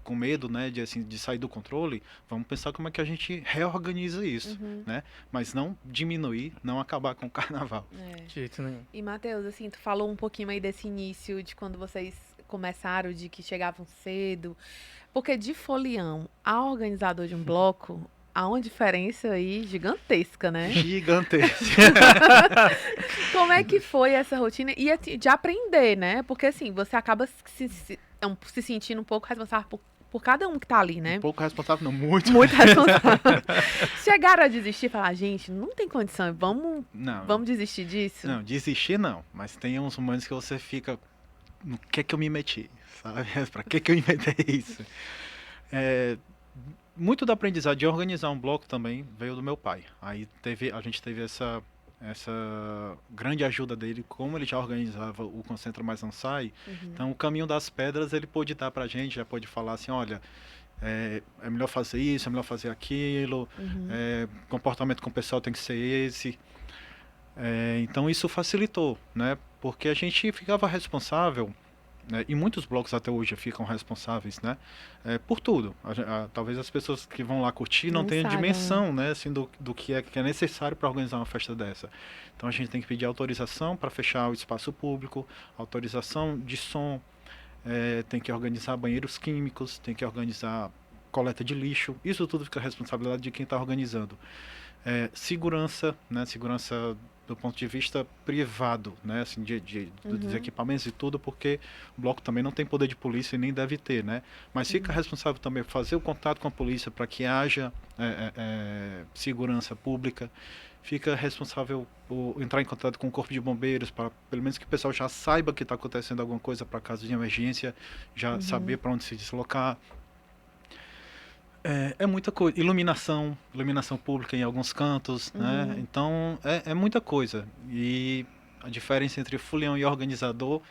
com medo, né, de sair do controle, vamos pensar como é que a gente reorganiza isso, né? Mas não diminuir, não acabar com o carnaval. De jeito nenhum. E, Matheus, assim, tu falou um pouquinho aí desse início, de quando vocês começaram, de que chegavam cedo. Porque de folião a organizador de um bloco, há uma diferença aí gigantesca, né? Gigantesca. Como é que foi essa rotina? E de aprender, né? Porque, assim, você acaba se sentindo um pouco responsável por cada um que tá ali, né? Um pouco responsável, não, muito. Muito responsável. Chegaram a desistir e falar, gente, não tem condição, vamos desistir disso? Não, desistir não, mas tem uns momentos que você fica, no que é que eu me meti, sabe? Pra que eu inventei isso? Muito do aprendizado de organizar um bloco também veio do meu pai. Aí a gente teve essa grande ajuda dele, como ele já organizava o Concentra Mais Não Sai. Então o caminho das pedras ele pôde dar pra gente, já pôde falar assim, olha, é melhor fazer isso, é melhor fazer aquilo, comportamento com o pessoal tem que ser esse. Então isso facilitou, né? Porque a gente ficava responsável, e muitos blocos até hoje ficam responsáveis, né? Por tudo. Talvez as pessoas que vão lá curtir não tenham dimensão, né? Assim, do que é necessário para organizar uma festa dessa. Então a gente tem que pedir autorização para fechar o espaço público, autorização de som, tem que organizar banheiros químicos, tem que organizar coleta de lixo. Isso tudo fica a responsabilidade de quem está organizando. Segurança, né? Segurança do ponto de vista privado, né, assim, dos equipamentos e tudo, porque o bloco também não tem poder de polícia e nem deve ter, né, mas fica responsável também por fazer o contato com a polícia para que haja segurança pública, fica responsável por entrar em contato com o corpo de bombeiros, para pelo menos que o pessoal já saiba que está acontecendo alguma coisa para caso de emergência, já saber para onde se deslocar. É muita coisa. Iluminação pública em alguns cantos, né? Então, é muita coisa. E a diferença entre folião e organizador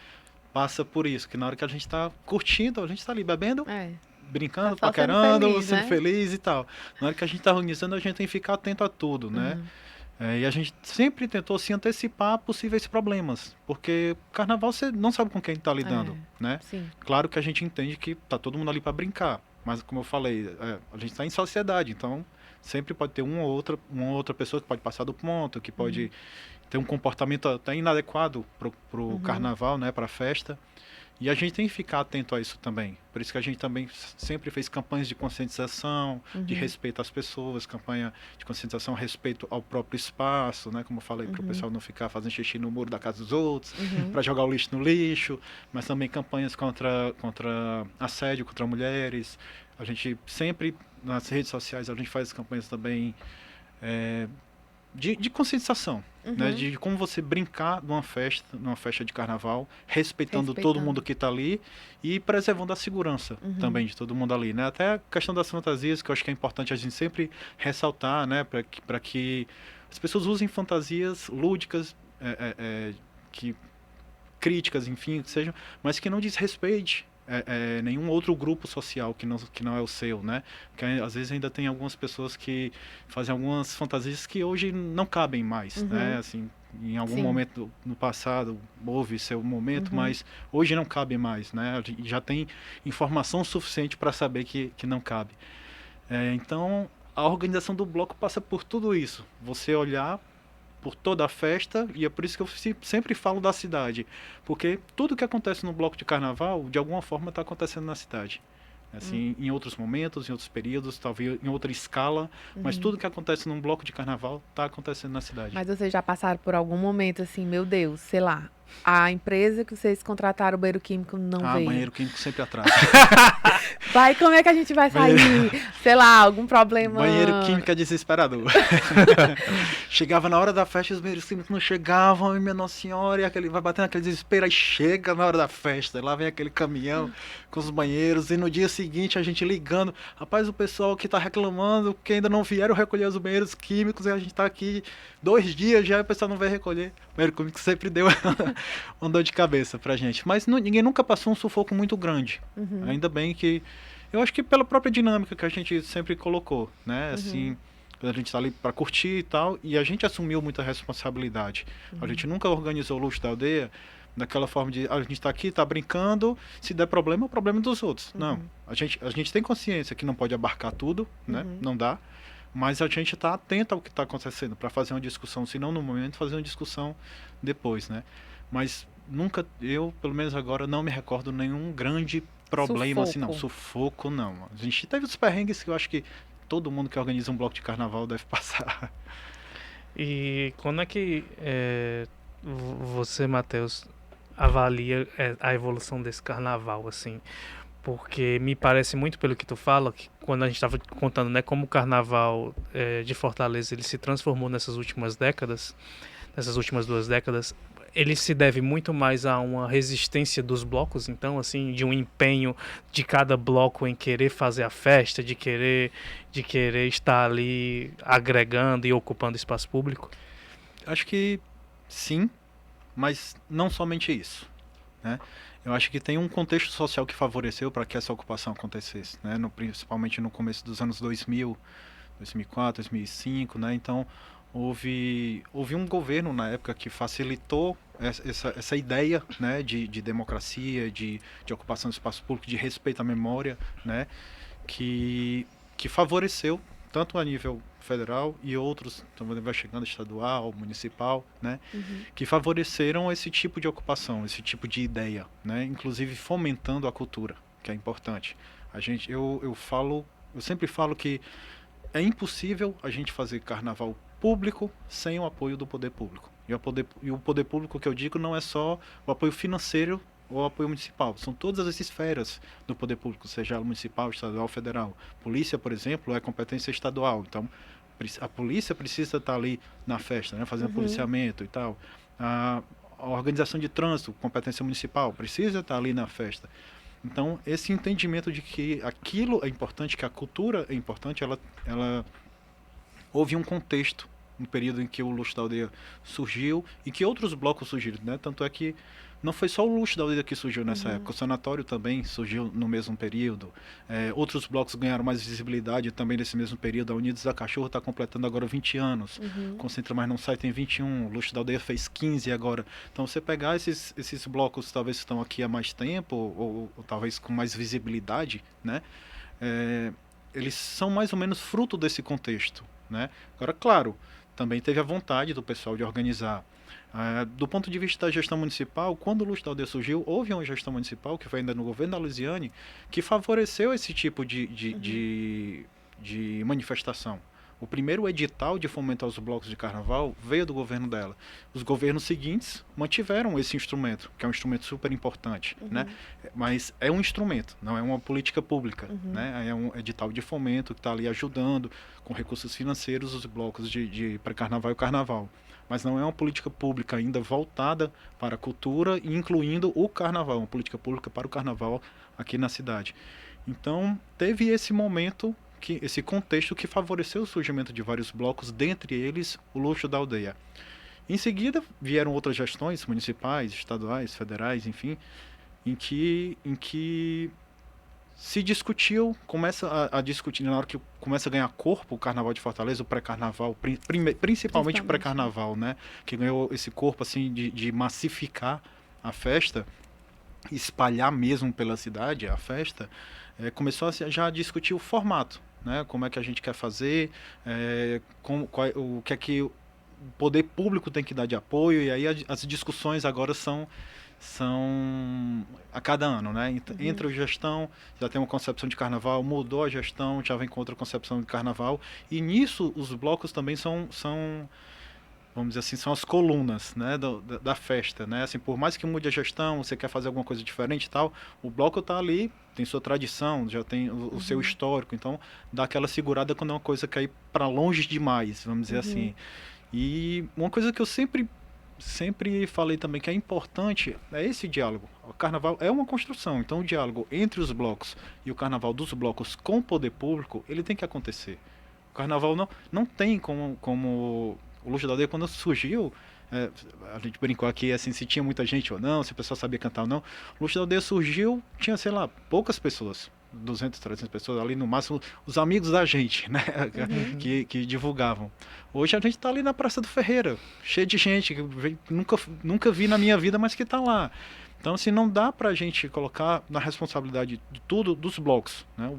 passa por isso, que na hora que a gente está curtindo, a gente está ali bebendo, brincando, paquerando, sendo feliz e tal. Na hora que a gente está organizando, a gente tem que ficar atento a tudo, né? E a gente sempre tentou se antecipar a possíveis problemas, porque carnaval você não sabe com quem está lidando, né? Sim. Claro que a gente entende que tá todo mundo ali para brincar, mas como eu falei, a gente está em sociedade, então Sempre pode ter uma ou outra pessoa que pode passar do ponto, que pode ter um comportamento até inadequado pro carnaval, né, para a festa. E a gente tem que ficar atento a isso também. Por isso que a gente também sempre fez campanhas de conscientização, de respeito às pessoas, campanha de conscientização a respeito ao próprio espaço, né? Como eu falei, para o pessoal não ficar fazendo xixi no muro da casa dos outros, para jogar o lixo no lixo, mas também campanhas contra assédio contra mulheres. A gente sempre, nas redes sociais, a gente faz campanhas também de conscientização, né? De como você brincar numa festa de carnaval, respeitando todo mundo que está ali e preservando a segurança também de todo mundo ali, né? Até a questão das fantasias, que eu acho que é importante a gente sempre ressaltar, né? Para que as pessoas usem fantasias lúdicas, que críticas, enfim, que sejam, mas que não desrespeite nenhum outro grupo social que não é o seu, né? Porque às vezes ainda tem algumas pessoas que fazem algumas fantasias que hoje não cabem mais, né? Assim, em algum momento no passado houve seu momento, mas hoje não cabe mais, né? Já tem informação suficiente para saber que não cabe. Então, a organização do bloco passa por tudo isso. Você olhar por toda a festa, e é por isso que eu sempre falo da cidade, porque tudo que acontece no bloco de carnaval, de alguma forma está acontecendo na cidade. Assim, em outros momentos, em outros períodos, talvez em outra escala, mas tudo que acontece num bloco de carnaval está acontecendo na cidade. Mas vocês já passaram por algum momento assim, meu Deus, sei lá, a empresa que vocês contrataram, o banheiro químico, não veio? Banheiro químico sempre atrasa. Vai, como é que a gente vai sair? Sei lá, algum problema... Banheiro químico é desesperador. Chegava na hora da festa, os banheiros químicos não chegavam, e minha Nossa Senhora, e vai batendo aquele desespero, aí chega na hora da festa, lá vem aquele caminhão com os banheiros, e no dia seguinte a gente ligando, rapaz, o pessoal que tá reclamando, que ainda não vieram recolher os banheiros químicos, e a gente tá aqui 2 dias já, e o pessoal não vai recolher. O banheiro químico sempre deu uma dor de cabeça pra gente, mas ninguém nunca passou um sufoco muito grande. Ainda bem que, eu acho que pela própria dinâmica que a gente sempre colocou, né, assim, a gente tá ali para curtir e tal, e a gente assumiu muita responsabilidade. A gente nunca organizou o Luxo da Aldeia daquela forma de a gente tá aqui, tá brincando, se der problema, é o problema dos outros. Não, a gente tem consciência que não pode abarcar tudo, né, não dá, mas a gente tá atento ao que tá acontecendo para fazer uma discussão, se não no momento, fazer uma discussão depois, né. Mas nunca, eu, pelo menos agora, não me recordo nenhum grande problema, assim, não, sufoco não. A gente teve os perrengues que eu acho que todo mundo que organiza um bloco de carnaval deve passar. E quando é que você, Matheus, avalia a evolução desse carnaval, assim? Porque me parece muito, pelo que tu fala, que quando a gente estava contando, né, como o carnaval de Fortaleza ele se transformou nessas últimas 2 décadas, ele se deve muito mais a uma resistência dos blocos, então, assim, de um empenho de cada bloco em querer fazer a festa, de querer estar ali agregando e ocupando espaço público? Acho que sim, mas não somente isso, né? Eu acho que tem um contexto social que favoreceu para que essa ocupação acontecesse, né? Principalmente no começo dos anos 2000, 2004, 2005, né? Então, houve um governo na época que facilitou essa ideia, né, de democracia, de ocupação do espaço público, de respeito à memória, né, que favoreceu tanto a nível federal e outros, também vai chegando estadual, municipal, né, que favoreceram esse tipo de ocupação, esse tipo de ideia, né, inclusive fomentando a cultura, que é importante. Eu sempre falo que é impossível a gente fazer carnaval público sem o apoio do poder público. E o poder público que eu digo não é só o apoio financeiro ou o apoio municipal. São todas as esferas do poder público, seja municipal, estadual, federal. Polícia, por exemplo, é competência estadual. Então, a polícia precisa estar ali na festa, né, fazendo policiamento e tal. A organização de trânsito, competência municipal, precisa estar ali na festa. Então, esse entendimento de que aquilo é importante, que a cultura é importante, houve um contexto no período em que o Luxo da Aldeia surgiu e que outros blocos surgiram, né? Tanto é que não foi só o Luxo da Aldeia que surgiu nessa época, o Sanatório também surgiu no mesmo período. Outros blocos ganharam mais visibilidade também nesse mesmo período. A Unidos da Cachorro está completando agora 20 anos. Concentra Mais Não Sai tem 21, o Luxo da Aldeia fez 15 agora. Então, você pegar esses blocos, talvez estão aqui há mais tempo, ou talvez com mais visibilidade, né? eles são mais ou menos fruto desse contexto, né? Agora, claro, também teve a vontade do pessoal de organizar. Do ponto de vista da gestão municipal, quando o Luxo da Aldeia surgiu, houve uma gestão municipal, que foi ainda no governo da Luziane, que favoreceu esse tipo de manifestação. O primeiro edital de fomento aos blocos de carnaval veio do governo dela. Os governos seguintes mantiveram esse instrumento, que é um instrumento super importante, né? Mas é um instrumento, não é uma política pública, né? É um edital de fomento que está ali ajudando com recursos financeiros os blocos de pré-carnaval e carnaval. Mas não é uma política pública ainda voltada para a cultura, incluindo o carnaval, uma política pública para o carnaval aqui na cidade. Então, teve esse momento, esse contexto que favoreceu o surgimento de vários blocos, dentre eles o Luxo da Aldeia. Em seguida, vieram outras gestões municipais, estaduais, federais, enfim, em que se discutiu, começa a discutir, na hora que começa a ganhar corpo o Carnaval de Fortaleza, o pré-carnaval, principalmente o pré-carnaval, né? Que ganhou esse corpo assim de massificar a festa, espalhar mesmo pela cidade a festa, começou já a discutir o formato, né? Como é que a gente quer fazer, o que é que o poder público tem que dar de apoio, e aí as discussões agora são a cada ano, né? Entre a gestão, já tem uma concepção de carnaval, mudou a gestão, já vem com outra concepção de carnaval, e nisso os blocos também são vamos dizer assim, são as colunas, né, da festa, né? Assim, por mais que mude a gestão, você quer fazer alguma coisa diferente e tal, o bloco está ali, tem sua tradição, já tem o seu histórico, então dá aquela segurada quando é uma coisa que ir para longe demais, vamos dizer assim. E uma coisa que eu sempre falei também que é importante é esse diálogo. O carnaval é uma construção, então o diálogo entre os blocos e o carnaval dos blocos com o poder público, ele tem que acontecer. O carnaval não tem como o Luxo da Aldeia, quando surgiu, a gente brincou aqui assim, se tinha muita gente ou não, se o pessoal sabia cantar ou não. O Luxo da Aldeia surgiu, tinha, sei lá, poucas pessoas, 200, 300 pessoas, ali no máximo os amigos da gente, né, que divulgavam. Hoje a gente está ali na Praça do Ferreira, cheio de gente, que nunca vi na minha vida, mas que está lá. Então, assim, não dá pra gente colocar na responsabilidade de tudo dos blocos, né?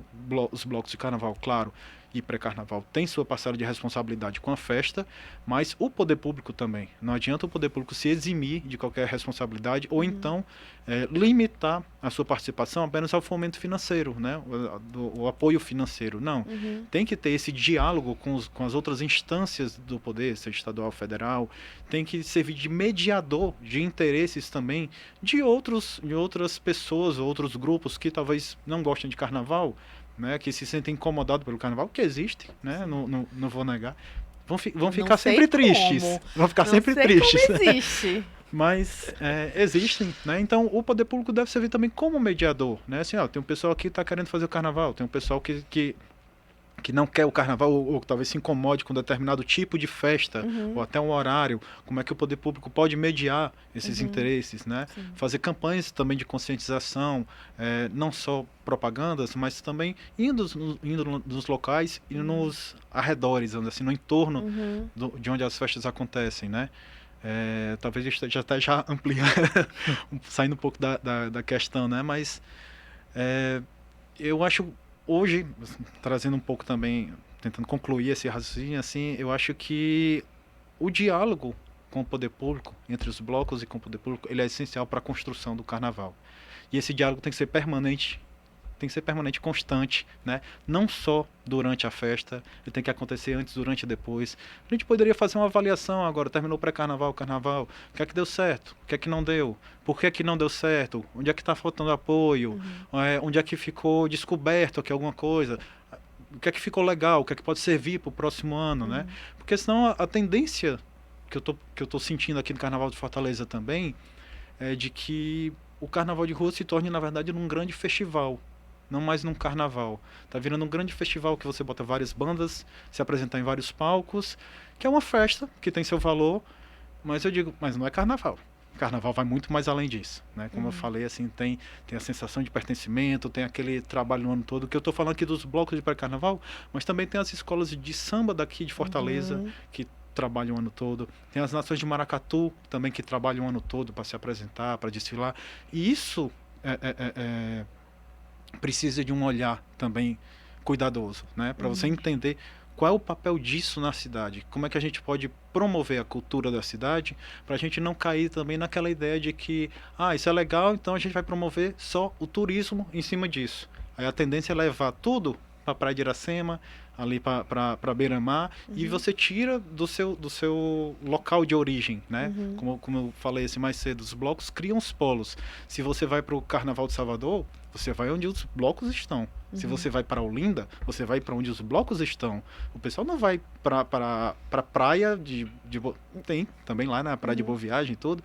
Os blocos de carnaval, claro, e pré-carnaval tem sua parcela de responsabilidade com a festa, mas o poder público também. Não adianta o poder público se eximir de qualquer responsabilidade ou então limitar a sua participação apenas ao fomento financeiro, né? O apoio financeiro. Não. Tem que ter esse diálogo com as outras instâncias do poder, seja estadual, federal, tem que servir de mediador de interesses também de outras pessoas, outros grupos que talvez não gostem de carnaval, né, que se sentem incomodados pelo carnaval, que existe, né, não vou negar, vão ficar sempre tristes. Vão ficar sempre tristes. Como existe. Mas existem, né? Então o poder público deve servir também como mediador, né? Assim, tem um pessoal aqui que está querendo fazer o carnaval, tem um pessoal que não quer o carnaval ou talvez se incomode com determinado tipo de festa ou até um horário. Como é que o poder público pode mediar esses interesses, né? Sim. Fazer campanhas também de conscientização, não só propagandas, mas também indo nos locais e nos arredores, assim, no entorno de onde as festas acontecem, né? Talvez já ampliando, saindo um pouco da questão, né? Mas eu acho, hoje, trazendo um pouco também, tentando concluir esse raciocínio, assim, eu acho que o diálogo com o poder público, entre os blocos e com o poder público, ele é essencial para a construção do carnaval. E esse diálogo tem que ser permanente, constante, né? Não só durante a festa, ele tem que acontecer antes, durante e depois. A gente poderia fazer uma avaliação agora, terminou o pré-carnaval, carnaval, o que é que deu certo, o que é que não deu, por que é que não deu certo, onde é que está faltando apoio, onde é que ficou descoberto aqui alguma coisa, o que é que ficou legal, o que é que pode servir para o próximo ano, né? Porque senão a tendência que eu tô sentindo aqui no Carnaval de Fortaleza também é de que o Carnaval de Rua se torne, na verdade, num grande festival, não mais num carnaval. Tá virando um grande festival que você bota várias bandas, se apresentar em vários palcos, que é uma festa, que tem seu valor, mas eu digo, mas não é carnaval. Carnaval vai muito mais além disso, né? Como eu falei, assim, tem a sensação de pertencimento, tem aquele trabalho no ano todo, que eu estou falando aqui dos blocos de pré-carnaval, mas também tem as escolas de samba daqui de Fortaleza, que trabalham o ano todo. Tem as nações de Maracatu também que trabalham o ano todo para se apresentar, para desfilar. E isso precisa de um olhar também cuidadoso, né? Para você entender qual é o papel disso na cidade, como é que a gente pode promover a cultura da cidade, para a gente não cair também naquela ideia de que, isso é legal, então a gente vai promover só o turismo em cima disso. Aí a tendência é levar tudo para a Praia de Iracema, ali para Beira-Mar, e você tira do seu local de origem, né? Como eu falei assim mais cedo, os blocos criam os polos. Se você vai para o Carnaval de Salvador, você vai onde os blocos estão. Se você vai para Olinda, você vai para onde os blocos estão. O pessoal não vai para praia tem também lá na praia de Boa Viagem e tudo.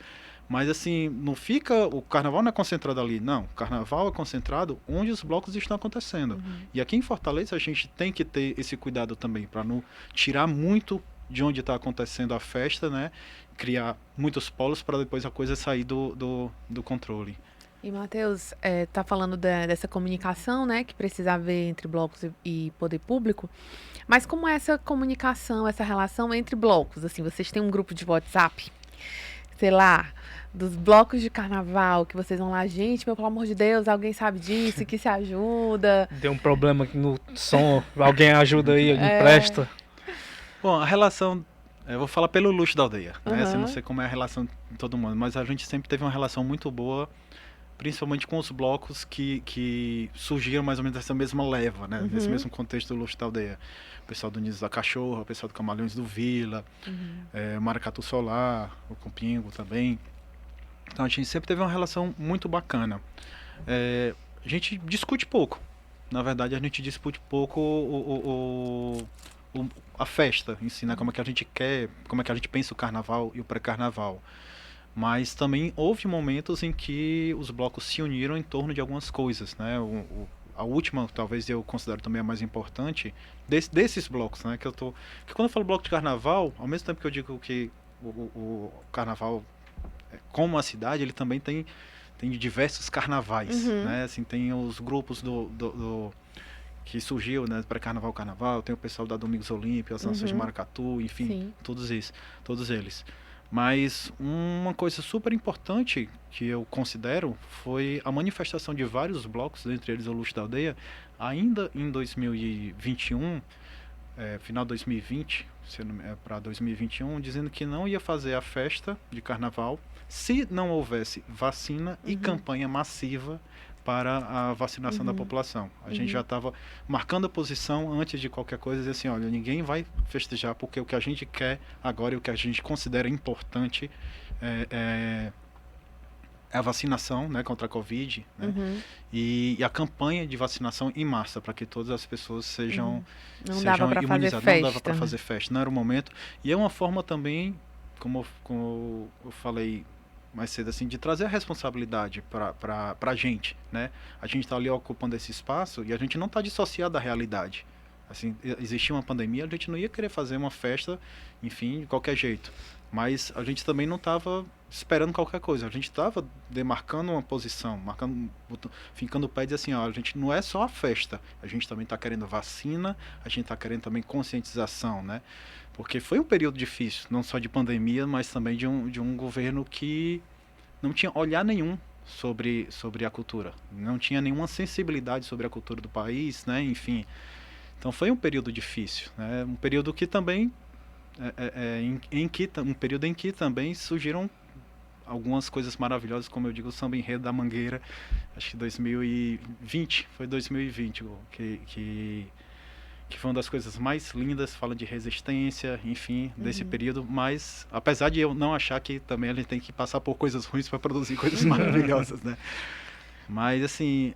Mas assim, não fica. O carnaval não é concentrado ali, não. O carnaval é concentrado onde os blocos estão acontecendo. E aqui em Fortaleza a gente tem que ter esse cuidado também, para não tirar muito de onde está acontecendo a festa, né? Criar muitos polos para depois a coisa sair do controle. E, Matheus, tá falando dessa comunicação, né, que precisa haver entre blocos e poder público, mas como é essa comunicação, essa relação entre blocos? Assim, vocês têm um grupo de WhatsApp, sei lá, dos blocos de carnaval, que vocês vão lá, gente, pelo amor de Deus, alguém sabe disso, que se ajuda. Deu um problema aqui no som, alguém ajuda aí, alguém presta. Bom, a relação, eu vou falar pelo luxo da aldeia, né? Assim, não sei como é a relação de todo mundo, mas a gente sempre teve uma relação muito boa, principalmente com os blocos que surgiram mais ou menos dessa mesma leva, né? Nesse mesmo contexto do luxo da aldeia. O pessoal do Niso da Cachorra, o pessoal do Camalhões do Vila, Maracatu Solar, o Compingo também. Então a gente sempre teve uma relação muito bacana. A gente discute pouco. Na verdade, a gente discute pouco a festa em si, né? Como é que a gente quer, como é que a gente pensa o carnaval e o pré-carnaval. Mas também houve momentos em que os blocos se uniram em torno de algumas coisas, né? A última, talvez eu considero também a mais importante, desses blocos, né? Que quando eu falo bloco de carnaval, ao mesmo tempo que eu digo que o carnaval, como a cidade, ele também tem diversos carnavais, né? Assim, tem os grupos que surgiu, né, para carnaval, tem o pessoal da Domingos Olímpia, as Nações de Maracatu, enfim, todos eles. Mas uma coisa super importante que eu considero foi a manifestação de vários blocos, entre eles o Luxo da Aldeia, ainda em 2021, final de 2020, para 2021, dizendo que não ia fazer a festa de carnaval se não houvesse vacina e campanha massiva para a vacinação da população. A gente já estava marcando a posição antes de qualquer coisa, dizer assim, olha, ninguém vai festejar porque o que a gente quer agora e o que a gente considera importante é a vacinação, né, contra a Covid, né, e a campanha de vacinação em massa, para que todas as pessoas sejam imunizadas. Não dava para fazer festa, não era o momento. E é uma forma também, como eu falei mais cedo, assim, de trazer a responsabilidade para a gente, né? A gente está ali ocupando esse espaço e a gente não está dissociado da realidade. Assim, existia uma pandemia, a gente não ia querer fazer uma festa, enfim, de qualquer jeito. Mas a gente também não estava esperando qualquer coisa. A gente estava demarcando uma posição, ficando o pé e dizer assim, ó, a gente não é só a festa, a gente também está querendo vacina, a gente está querendo também conscientização, né? Porque foi um período difícil, não só de pandemia, mas também de um governo que não tinha olhar nenhum sobre a cultura. Não tinha nenhuma sensibilidade sobre a cultura do país, né? Enfim. Então foi um período difícil, né? Um período que também um período em que também surgiram algumas coisas maravilhosas, como eu digo, o Samba Enredo da Mangueira, acho que 2020, foi 2020 que foi uma das coisas mais lindas, fala de resistência, enfim, desse período, mas apesar de eu não achar que também a gente tem que passar por coisas ruins para produzir coisas maravilhosas, né? Mas assim,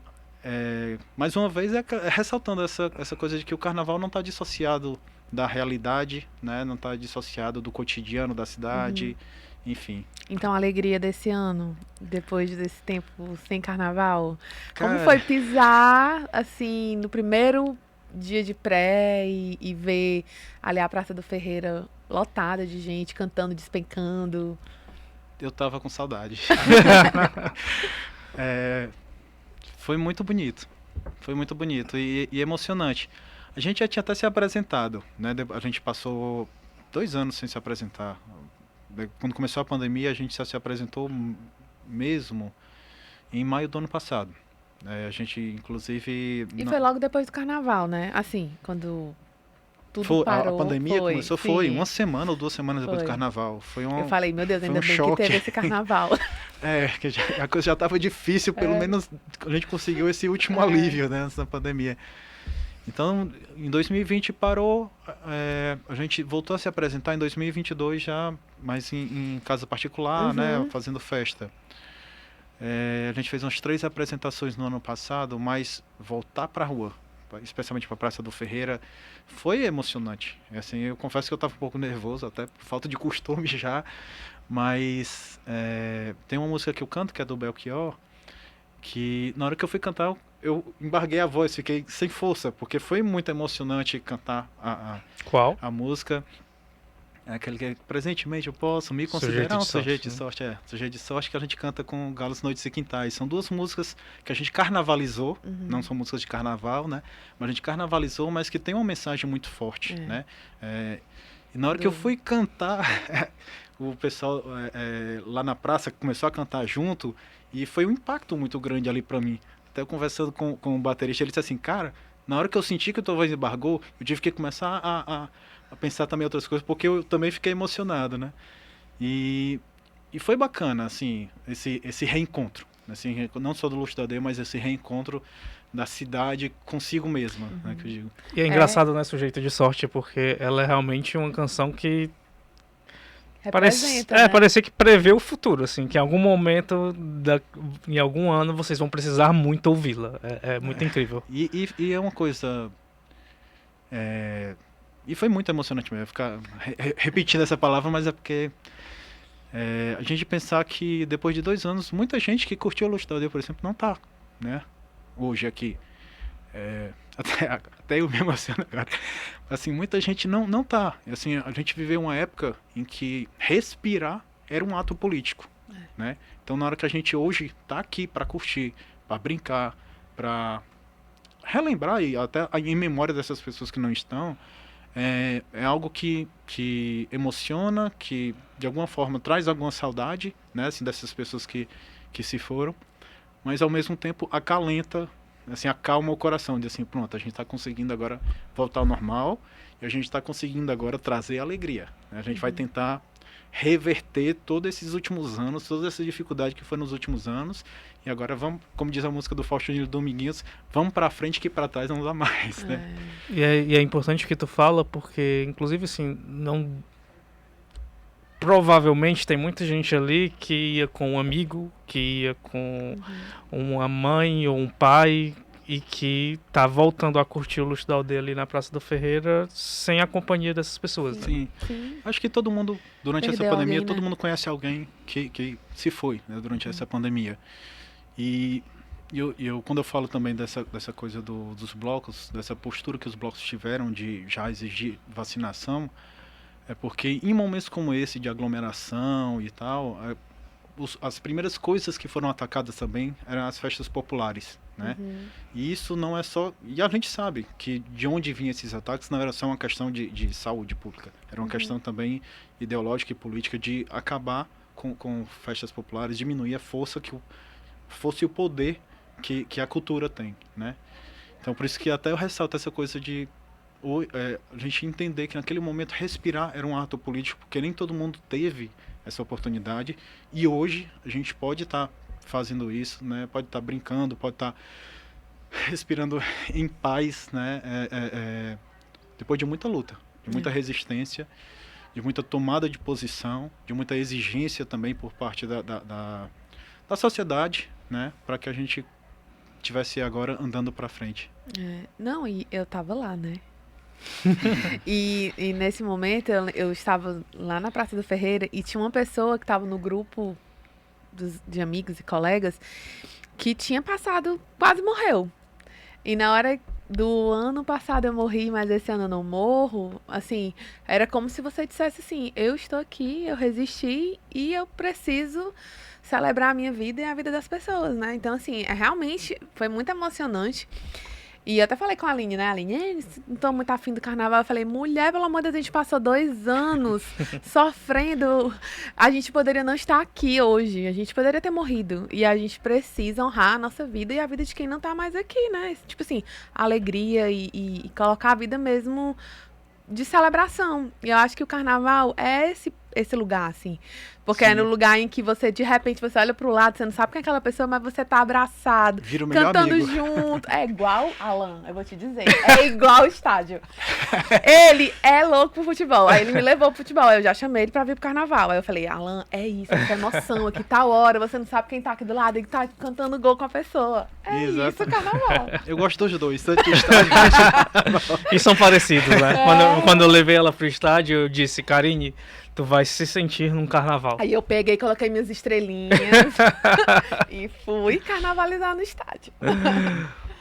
mais uma vez ressaltando essa coisa de que o carnaval não está dissociado da realidade, né? Não está dissociado do cotidiano da cidade, enfim. Então, a alegria desse ano, depois desse tempo sem carnaval, Cara, como foi pisar, assim, no primeiro dia de pré e ver ali a Praça do Ferreira lotada de gente cantando, despencando? Eu tava com saudade. Foi muito bonito. Foi muito bonito e emocionante. A gente já tinha até se apresentado, né? A gente passou 2 anos sem se apresentar. Quando começou a pandemia, a gente só se apresentou mesmo em maio do ano passado. A gente, inclusive... E foi logo depois do carnaval, né? Assim, quando tudo Foi, parou. a pandemia começou, foi sim. 1 semana ou 2 semanas depois do Foi. carnaval. Eu falei, meu Deus, foi ainda um bem choque. que teve esse carnaval. Que a coisa já estava difícil, pelo menos a gente conseguiu esse último alívio, né, nessa pandemia. Então, em 2020 parou, a gente voltou a se apresentar em 2022 já, mas em casa particular, né, fazendo festa. A gente fez umas 3 apresentações no ano passado, mas voltar para a rua, especialmente para a Praça do Ferreira, foi emocionante. Assim, eu confesso que eu estava um pouco nervoso, até por falta de costume já, mas tem uma música que eu canto, que é do Belchior, que na hora que eu fui cantar, eu embarguei a voz, fiquei sem força, porque foi muito emocionante cantar Qual? a música. É aquele que presentemente eu posso me considerar um sujeito de sorte. Sujeito de sorte, que a gente canta com Galos, Noites e Quintais. São 2 músicas que a gente carnavalizou, não são músicas de carnaval, né? Mas a gente carnavalizou, mas que tem uma mensagem muito forte, né? E na hora que eu fui cantar, o pessoal lá na praça começou a cantar junto, e foi um impacto muito grande ali pra mim. Até eu conversando com o baterista, ele disse assim, cara, na hora que eu senti que a tua voz embargou, eu tive que começar a pensar também outras coisas, porque eu também fiquei emocionado, né? E foi bacana, assim, esse reencontro. Assim, não só do Luxo da Aldeia, mas esse reencontro da cidade consigo mesma, né, que eu digo. E é engraçado, né, Sujeito de Sorte, porque ela é realmente uma canção que Representa, né? parecia que prevê o futuro, assim, que em algum momento, em algum ano, vocês vão precisar muito ouvi-la. É muito incrível. E é uma coisa... E foi muito emocionante mesmo, ficar repetindo essa palavra, mas é porque a gente pensar que depois de 2 anos, muita gente que curtiu o Luxo da Aldeia, por exemplo, não tá, né, hoje aqui. Até eu me emociono agora. Assim, muita gente não tá. Assim, a gente viveu uma época em que respirar era um ato político, né? Então, na hora que a gente hoje tá aqui para curtir, para brincar, para relembrar e até em memória dessas pessoas que não estão, é algo que emociona, que de alguma forma traz alguma saudade, né, assim, dessas pessoas que se foram, mas ao mesmo tempo acalenta, assim, acalma o coração, de assim, pronto, a gente está conseguindo agora voltar ao normal e a gente está conseguindo agora trazer alegria, né? A gente vai tentar reverter todos esses últimos anos, toda essa dificuldade que foi nos últimos anos, e agora vamos, como diz a música do Faustino Dominguinhos, vamos para frente que para trás não dá mais, né? E é importante que tu fala, porque, inclusive, assim, não... Provavelmente tem muita gente ali que ia com um amigo, que ia com uma mãe ou um pai, e que tá voltando a curtir o Luxo da Aldeia ali na Praça do Ferreira sem a companhia dessas pessoas, né? Sim. Acho que todo mundo, durante Perdeu essa pandemia, alguém, todo né? mundo conhece alguém que se foi, né, durante essa pandemia. E eu quando eu falo também dessa coisa dos blocos, dessa postura que os blocos tiveram de já exigir vacinação, é porque em momentos como esse de aglomeração e tal, as primeiras coisas que foram atacadas também eram as festas populares, né? E isso não é só... E a gente sabe que de onde vinham esses ataques não era só uma questão de saúde pública, era uma questão também ideológica e política de acabar com festas populares, diminuir a força fosse o poder que a cultura tem, né? Então por isso que até eu ressalto essa coisa de a gente entender que naquele momento respirar era um ato político, porque nem todo mundo teve essa oportunidade, e hoje a gente pode estar fazendo isso, né? Pode estar brincando, pode estar respirando em paz, né? Depois de muita luta, de muita resistência, de muita tomada de posição, de muita exigência também por parte da sociedade, né? Para que a gente estivesse agora andando para frente. Não, e eu tava lá, né? E nesse momento eu estava lá na Praça do Ferreira e tinha uma pessoa que estava no grupo de amigos e colegas que tinha passado, quase morreu. E na hora do ano passado eu morri, mas esse ano eu não morro, assim, era como se você dissesse assim, eu estou aqui, eu resisti e eu preciso celebrar a minha vida e a vida das pessoas, né? Então, assim, realmente foi muito emocionante. E eu até falei com a Aline, né? Aline, não tô muito afim do carnaval. Eu falei, mulher, pelo amor de Deus, a gente passou 2 anos sofrendo. A gente poderia não estar aqui hoje. A gente poderia ter morrido. E a gente precisa honrar a nossa vida e a vida de quem não tá mais aqui, né? Tipo assim, alegria e colocar a vida mesmo de celebração. E eu acho que o carnaval é esse lugar, assim. Porque é no lugar em que você, de repente, você olha pro lado, você não sabe quem é aquela pessoa, mas você tá abraçado, Vira o melhor cantando amigo. junto. É igual, Alan, eu vou te dizer, é igual o estádio. Ele é louco pro futebol. Aí ele me levou pro futebol. Aí eu já chamei ele pra vir pro carnaval. Aí eu falei, Alan, é isso, essa emoção aqui, tal hora, você não sabe quem tá aqui do lado, ele tá cantando gol com a pessoa. É Exato. isso, carnaval. Eu gosto dos dois, tanto do estádio. E são parecidos, né? Quando eu levei ela pro estádio, eu disse, Karine, tu vai se sentir num carnaval. Aí eu peguei, coloquei minhas estrelinhas e fui carnavalizar no estádio.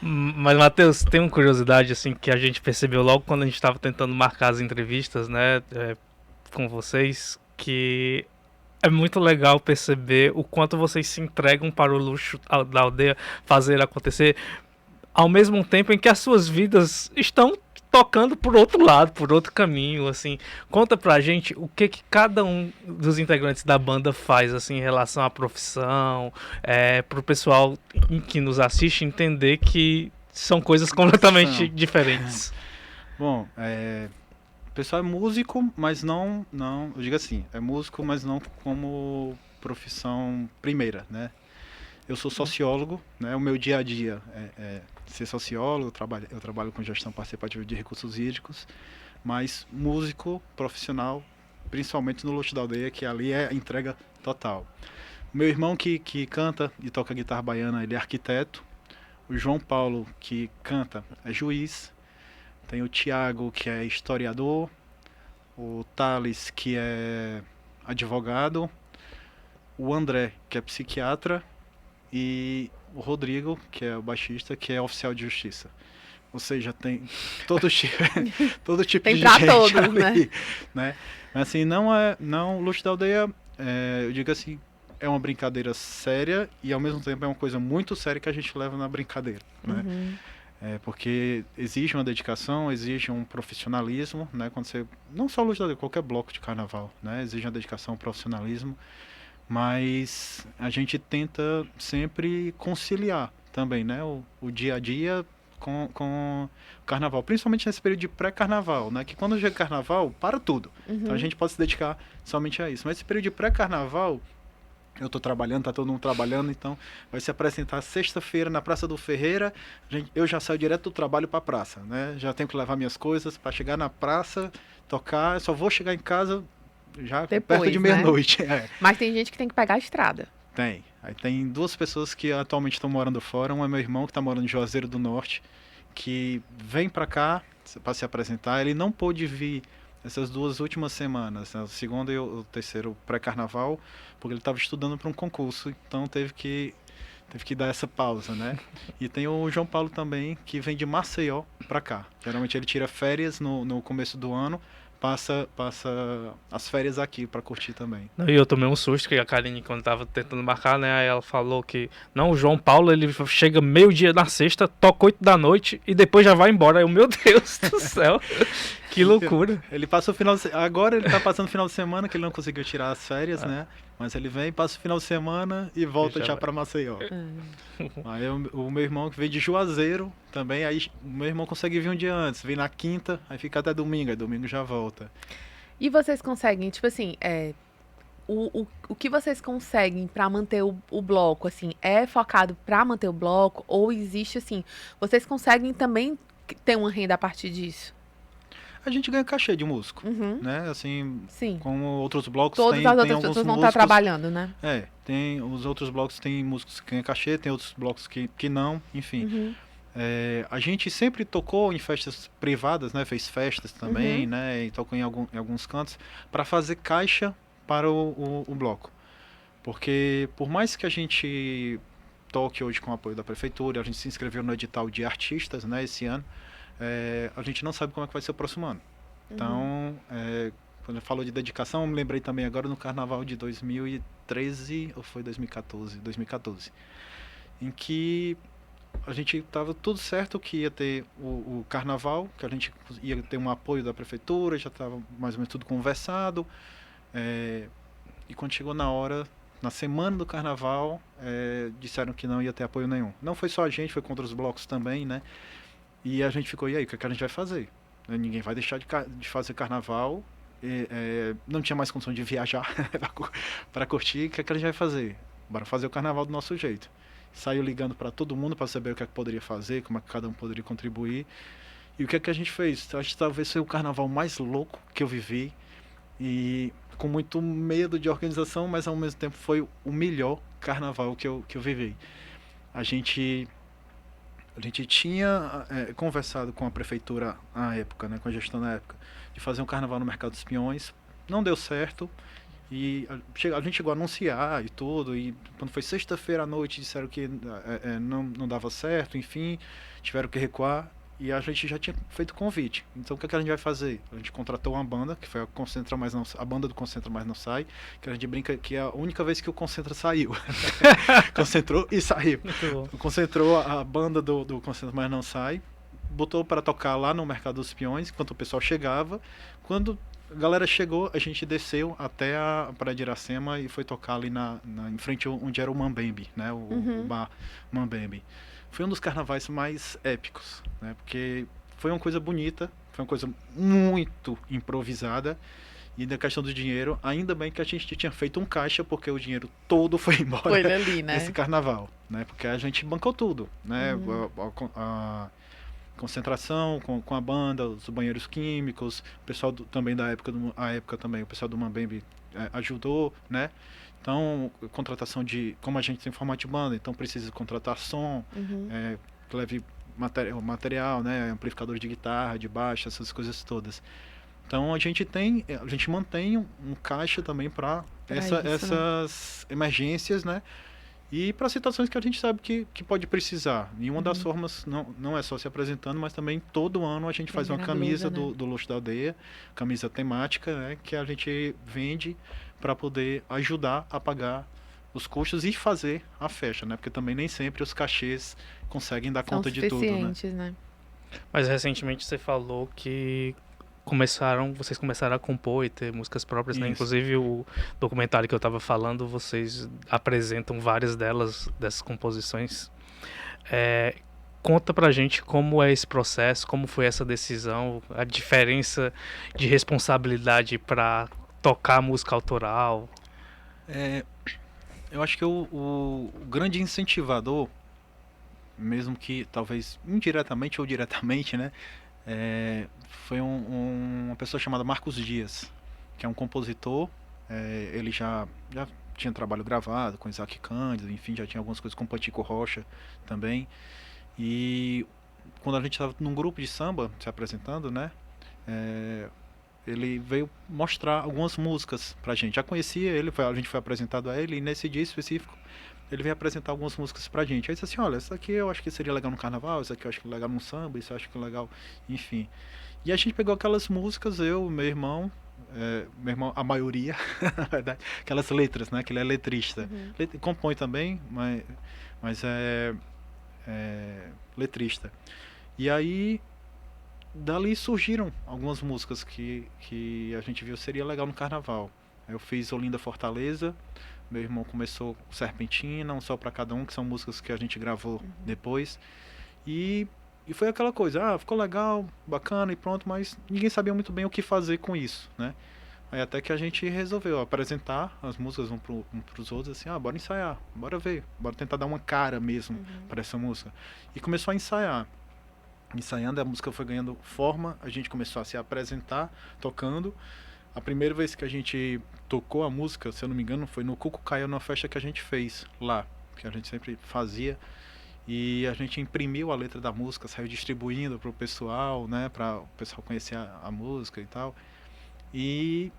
Mas, Matheus, tem uma curiosidade, assim, que a gente percebeu logo quando a gente estava tentando marcar as entrevistas, né, com vocês, que é muito legal perceber o quanto vocês se entregam para o luxo da aldeia fazer acontecer, ao mesmo tempo em que as suas vidas estão tocando por outro lado, por outro caminho, assim. Conta pra gente o que cada um dos integrantes da banda faz, assim, em relação à profissão, pro pessoal que nos assiste entender que são coisas completamente diferentes. Bom, o pessoal é músico, mas não, eu digo assim, é músico, mas não como profissão primeira, né? Eu sou sociólogo, né? O meu dia a dia é ser sociólogo, eu trabalho com gestão participativa de recursos hídricos, mas músico profissional, principalmente no Luxo da Aldeia, que ali é a entrega total. O meu irmão que canta e toca guitarra baiana, ele é arquiteto. O João Paulo, que canta, é juiz. Tem o Tiago, que é historiador. O Thales, que é advogado. O André, que é psiquiatra. E o Rodrigo, que é o baixista, que é oficial de justiça. Ou seja, tem todo tipo Tem de pra gente todos, ali, né? Mas assim, o Luxo da Aldeia, eu digo assim, é uma brincadeira séria e ao mesmo tempo é uma coisa muito séria que a gente leva na brincadeira, né? Uhum. Porque exige uma dedicação, exige um profissionalismo, né? Quando você, não só o Luxo da Aldeia, qualquer bloco de carnaval, né? Exige uma dedicação, um profissionalismo. Mas a gente tenta sempre conciliar também, né, o dia a dia com o carnaval, principalmente nesse período de pré-carnaval, né, que quando chega carnaval, para tudo. Uhum. Então a gente pode se dedicar somente a isso. Mas esse período de pré-carnaval, eu estou trabalhando, tá todo mundo trabalhando, então vai se apresentar sexta-feira na Praça do Ferreira. Eu já saio direto do trabalho para a praça, né, já tenho que levar minhas coisas para chegar na praça, tocar, só vou chegar em casa já Depois, perto de né? meia-noite. Mas tem gente que tem que pegar a estrada. Tem. Aí tem 2 pessoas que atualmente estão morando fora. Um é meu irmão, que está morando em Juazeiro do Norte, que vem para cá para se apresentar. Ele não pôde vir essas 2 últimas semanas, né? O segundo e o terceiro pré-carnaval, porque ele estava estudando para um concurso, então teve que dar essa pausa, né? E tem o João Paulo também, que vem de Maceió para cá. Geralmente ele tira férias no começo do ano, passa as férias aqui para curtir também. E eu tomei um susto que a Karine, quando tava tentando marcar, né, aí ela falou que não, o João Paulo, ele chega meio-dia na sexta, toca 8 da noite e depois já vai embora. Aí eu, meu Deus do céu, que loucura. Ele passa o final agora ele tá passando o final de semana, que ele não conseguiu tirar as férias, né? Mas ele vem, passa o final de semana e volta já para Maceió. Aí o meu irmão que veio de Juazeiro também, aí o meu irmão consegue vir um dia antes, vem na quinta, aí fica até domingo, aí domingo já volta. E vocês conseguem, tipo assim, o que vocês conseguem pra manter o bloco, assim, é focado pra manter o bloco? Ou existe, assim, vocês conseguem também ter uma renda a partir disso? A gente ganha cachê de músico, Uhum. né? Assim, Sim. como outros blocos Todas tem as alguns outras pessoas vão músicos... estar trabalhando, né? Tem os outros blocos, tem músicos que ganham cachê, tem outros blocos que não, enfim. Uhum. A gente sempre tocou em festas privadas, né? Fez festas também, Uhum. né? E tocou em alguns cantos para fazer caixa para o bloco. Porque por mais que a gente toque hoje com o apoio da prefeitura, a gente se inscreveu no edital de artistas, né? Esse ano, a gente não sabe como é que vai ser o próximo ano. Então, quando falou de dedicação, eu me lembrei também agora no carnaval de 2013, ou foi 2014? 2014. Em que a gente tava tudo certo que ia ter o carnaval, que a gente ia ter um apoio da prefeitura, já estava mais ou menos tudo conversado. E quando chegou na hora, na semana do carnaval, disseram que não ia ter apoio nenhum. Não foi só a gente, foi contra os blocos também, né? E a gente ficou, e aí, o que a gente vai fazer? Ninguém vai deixar de fazer carnaval, não tinha mais condição de viajar para curtir, o que a gente vai fazer? Bora fazer o carnaval do nosso jeito. Saiu ligando para todo mundo para saber o que é que poderia fazer, como é que cada um poderia contribuir. E o que é que a gente fez? Acho que talvez foi o carnaval mais louco que eu vivi, e com muito medo de organização, mas ao mesmo tempo foi o melhor carnaval que eu vivi. A gente tinha conversado com a prefeitura na época, né, com a gestão na época, de fazer um carnaval no Mercado dos Peões. Não deu certo. E a gente chegou a anunciar e tudo, e quando foi sexta-feira à noite disseram que não dava certo, enfim, tiveram que recuar, e a gente já tinha feito convite. Então o que a gente vai fazer? A gente contratou uma banda, que foi a banda do Concentra Mais Não Sai, que a gente brinca que é a única vez que o Concentra saiu. Concentrou e saiu. Concentrou a banda do Concentra Mais Não Sai, botou para tocar lá no Mercado dos Peões, enquanto o pessoal chegava. Quando a galera chegou, a gente desceu até a Praia de Iracema e foi tocar ali em frente onde era o Mambembe, né? O bar Mambembe. Foi um dos carnavais mais épicos, né? Porque foi uma coisa bonita, foi uma coisa muito improvisada. E na questão do dinheiro, ainda bem que a gente tinha feito um caixa, porque o dinheiro todo foi embora Foi ali, né? nesse carnaval, né? Porque a gente bancou tudo, né? A concentração com a banda, os banheiros químicos, o pessoal também da época, também, o pessoal do Mambembe ajudou, né? Então, contratação como a gente tem formato de banda, então precisa contratar som, que leve material, né? Amplificador de guitarra, de baixo, essas coisas todas. Então a gente mantém um caixa também para essas emergências, né? E para situações que a gente sabe que pode precisar. E uma das formas não é só se apresentando, mas também todo ano a gente faz uma camisa do Luxo da Aldeia, camisa temática, né? Que a gente vende para poder ajudar a pagar os custos e fazer a festa, né? Porque também nem sempre os cachês conseguem dar conta de tudo, né? Mas recentemente você falou que vocês começaram a compor e ter músicas próprias, né? Inclusive o documentário que eu estava falando, vocês apresentam várias dessas composições. Conta pra gente como é esse processo, como foi essa decisão, a diferença de responsabilidade para tocar música autoral. Eu acho que o grande incentivador, mesmo que talvez indiretamente ou diretamente, né? Foi uma pessoa chamada Marcos Dias, que é um compositor. Ele já tinha trabalho gravado com Isaac Cândido, enfim, já tinha algumas coisas com Pantico Rocha também. E quando a gente estava num grupo de samba se apresentando, né, ele veio mostrar algumas músicas pra gente. Já conhecia ele, a gente foi apresentado a ele, e nesse dia específico ele veio apresentar algumas músicas pra gente. Aí disse assim, olha, isso aqui eu acho que seria legal no carnaval, isso aqui eu acho que é legal no samba, isso eu acho que é legal, enfim. E a gente pegou aquelas músicas, meu irmão, a maioria, na verdade, aquelas letras, né, que ele é letrista. Compõe também, mas é letrista. E aí, dali surgiram algumas músicas que a gente viu seria legal no carnaval. Eu fiz Olinda Fortaleza, meu irmão começou Serpentina, Um Sol Pra Cada Um, que são músicas que a gente gravou depois. E foi aquela coisa, ficou legal, bacana e pronto, mas ninguém sabia muito bem o que fazer com isso, né? Aí até que a gente resolveu apresentar as músicas um pros outros, assim, bora ensaiar, bora ver, bora tentar dar uma cara mesmo para essa música. E começou a ensaiar. Ensaiando, a música foi ganhando forma, a gente começou a se apresentar, tocando. A primeira vez que a gente tocou a música, se eu não me engano, foi no Cuco Caiu, numa festa que a gente fez lá, que a gente sempre fazia. E a gente imprimiu a letra da música, saiu distribuindo pro pessoal, né, para o pessoal conhecer a música e tal. E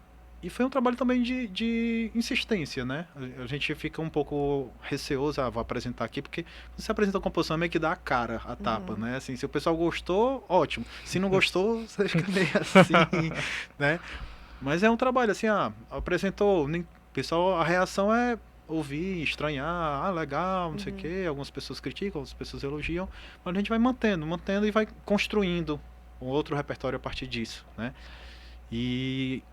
foi um trabalho também de insistência, né? A gente fica um pouco receoso, vou apresentar aqui, porque você apresenta a composição, meio que dá a cara, a tapa, né? Assim, se o pessoal gostou, ótimo. Se não gostou, você fica meio assim, né? Mas é um trabalho, assim, apresentou, pessoal, a reação ouvir, estranhar, legal, não sei o quê, algumas pessoas criticam, outras pessoas elogiam, mas a gente vai mantendo e vai construindo um outro repertório a partir disso, né? E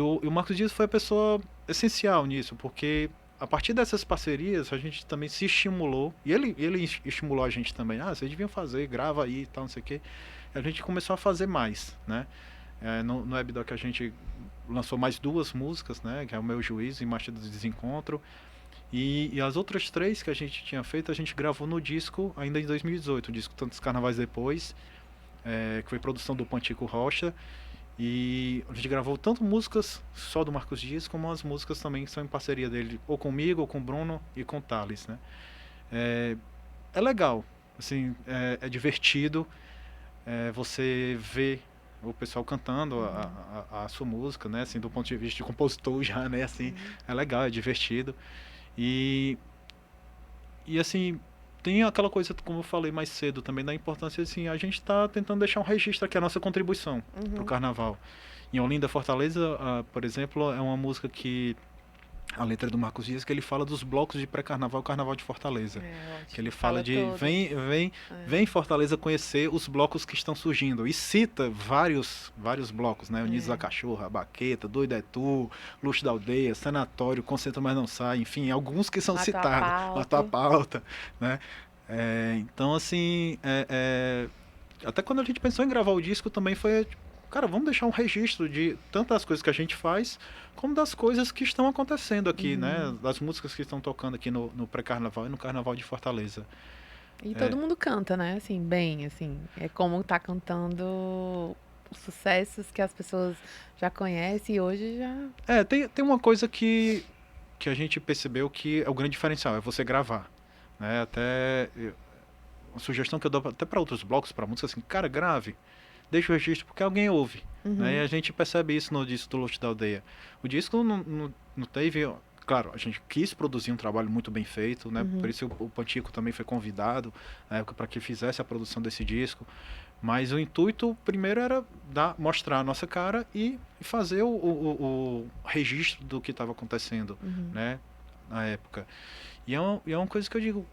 o Marcos Dias foi a pessoa essencial nisso, porque a partir dessas parcerias a gente também se estimulou, e ele estimulou a gente também, vocês deviam fazer, grava aí e tal, não sei o quê. A gente começou a fazer mais, né? No Webdoc a gente lançou mais 2 músicas, né? Que é o Meu Juízo e Marcha do Desencontro. E as outras 3 que a gente tinha feito, a gente gravou no disco ainda em 2018, o disco Tantos Carnavais Depois, que foi produção do Pantico Rocha. E a gente gravou tanto músicas só do Marcos Dias, como as músicas também que são em parceria dele, ou comigo, ou com o Bruno e com o Thales, né? É legal, assim, é divertido você ver o pessoal cantando a sua música, né? Assim, do ponto de vista de compositor já, né? Assim, é legal, é divertido. E assim, tem aquela coisa, como eu falei mais cedo também, da importância, assim, a gente está tentando deixar um registro aqui, a nossa contribuição para o carnaval. Em Olinda, Fortaleza, por exemplo, é uma música que a letra do Marcos Dias, que ele fala dos blocos de pré-carnaval e carnaval de Fortaleza. Que ele fala de vem Fortaleza conhecer os blocos que estão surgindo. E cita vários blocos, né? Unidos da Cachorra, Baqueta, Doido é Tu, Luxo da Aldeia, Sanatório, Concentra Mas Não Sai, enfim, alguns que são citados. A tua pauta, né? Então, assim, até quando a gente pensou em gravar o disco também foi... Cara, vamos deixar um registro de tantas coisas que a gente faz, como das coisas que estão acontecendo aqui, né? Das músicas que estão tocando aqui no pré-carnaval e no carnaval de Fortaleza. E todo mundo canta, né? Assim, bem, assim. É como tá cantando sucessos que as pessoas já conhecem e hoje já... Tem uma coisa que a gente percebeu que é o grande diferencial, é você gravar, né? Até uma sugestão que eu dou até para outros blocos, para músicas, assim, cara, grave. Deixa o registro, porque alguém ouve. Né? E a gente percebe isso no disco do Luxo da Aldeia. O disco não teve... Claro, a gente quis produzir um trabalho muito bem feito, né? Por isso o Pantico também foi convidado na época para que fizesse a produção desse disco. Mas o intuito primeiro era mostrar a nossa cara e fazer o registro do que estava acontecendo, né? Na época. E é uma coisa que eu digo...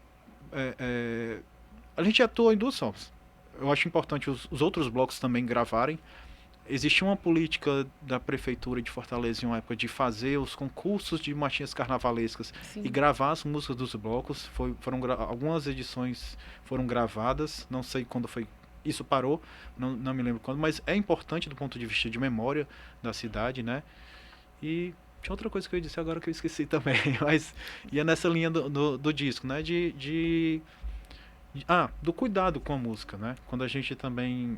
a gente atua em 2 formas. Eu acho importante os outros blocos também gravarem. Existia uma política da prefeitura de Fortaleza em uma época de fazer os concursos de marchinhas carnavalescas e gravar as músicas dos blocos. Algumas edições foram gravadas, não sei quando foi. Isso parou, não me lembro quando, mas é importante do ponto de vista de memória da cidade, né? E tinha outra coisa que eu disse agora que eu esqueci também, mas ia nessa linha do disco, né? Do cuidado com a música, né? Quando a gente também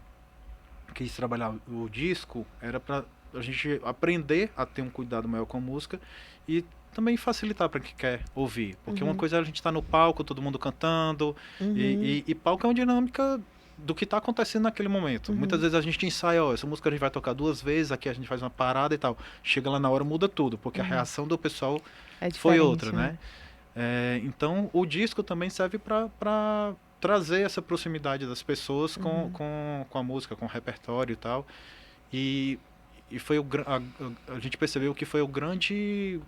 quis trabalhar o disco, era para a gente aprender a ter um cuidado maior com a música e também facilitar para quem quer ouvir. Porque uma coisa é a gente estar no palco, todo mundo cantando, e palco é uma dinâmica do que está acontecendo naquele momento. Muitas vezes a gente ensaia, essa música a gente vai tocar 2 vezes, aqui a gente faz uma parada e tal. Chega lá na hora, muda tudo, porque a reação do pessoal foi outra, né? Então, o disco também serve para trazer essa proximidade das pessoas com a música, com o repertório e tal. E foi a gente percebeu que foi o grande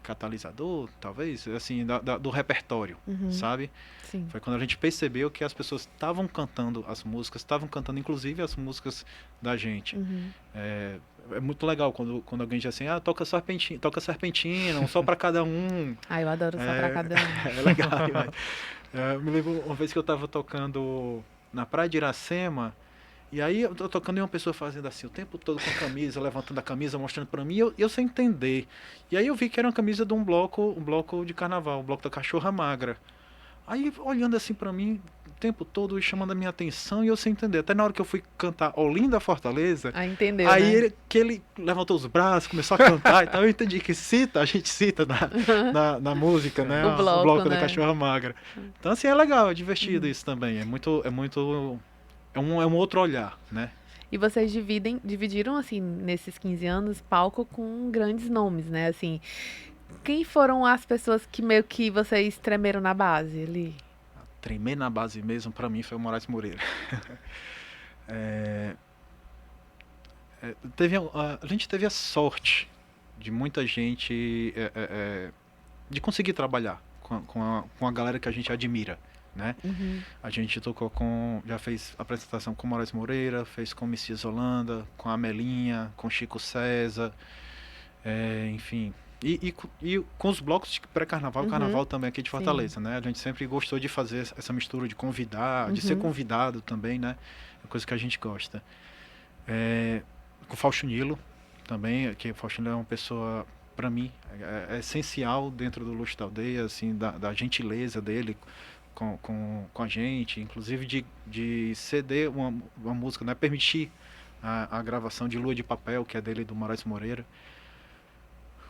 catalisador, talvez, assim, do repertório, sabe? Sim. Foi quando a gente percebeu que as pessoas estavam cantando as músicas, estavam cantando inclusive as músicas da gente. É muito legal quando alguém diz assim, toca serpentina, um só pra cada um. Eu adoro só pra cada um. É legal demais. Eu me lembro uma vez que eu tava tocando na praia de Iracema, e aí eu tô tocando e uma pessoa fazendo assim o tempo todo com a camisa, levantando a camisa, mostrando pra mim, e eu sem entender. E aí eu vi que era uma camisa de um bloco de carnaval, um bloco da Cachorra Magra. Aí olhando assim pra mim o tempo todo e chamando a minha atenção e eu sem entender. Até na hora que eu fui cantar Olinda Fortaleza, entendeu, aí né? ele levantou os braços, começou a cantar e tal. Eu entendi que a gente cita na música, né? O bloco, né? Da Cachorra Magra. Então assim, é legal, é divertido isso também. É um outro olhar, né? E vocês dividiram, assim, nesses 15 anos, palco com grandes nomes, né? Assim, quem foram as pessoas que meio que vocês tremeram na base ali? Tremer na base mesmo, pra mim, foi o Moraes Moreira. A gente teve a sorte de muita gente de conseguir trabalhar com a galera que a gente admira, né? A gente tocou já fez apresentação com Moraes Moreira, fez com Messias Holanda, com a Melinha, com Chico César, enfim. E com os blocos de pré-carnaval, carnaval também aqui de Fortaleza, né? A gente sempre gostou de fazer essa mistura de convidar, de ser convidado também, né? É coisa que a gente gosta. Com o Fausto Nilo também, que o Fausto Nilo é uma pessoa, para mim, é essencial dentro do Luxo da Aldeia, assim, da gentileza dele com a gente, inclusive de ceder uma música, né? Permitir a gravação de Lua de Papel, que é dele e do Moraes Moreira.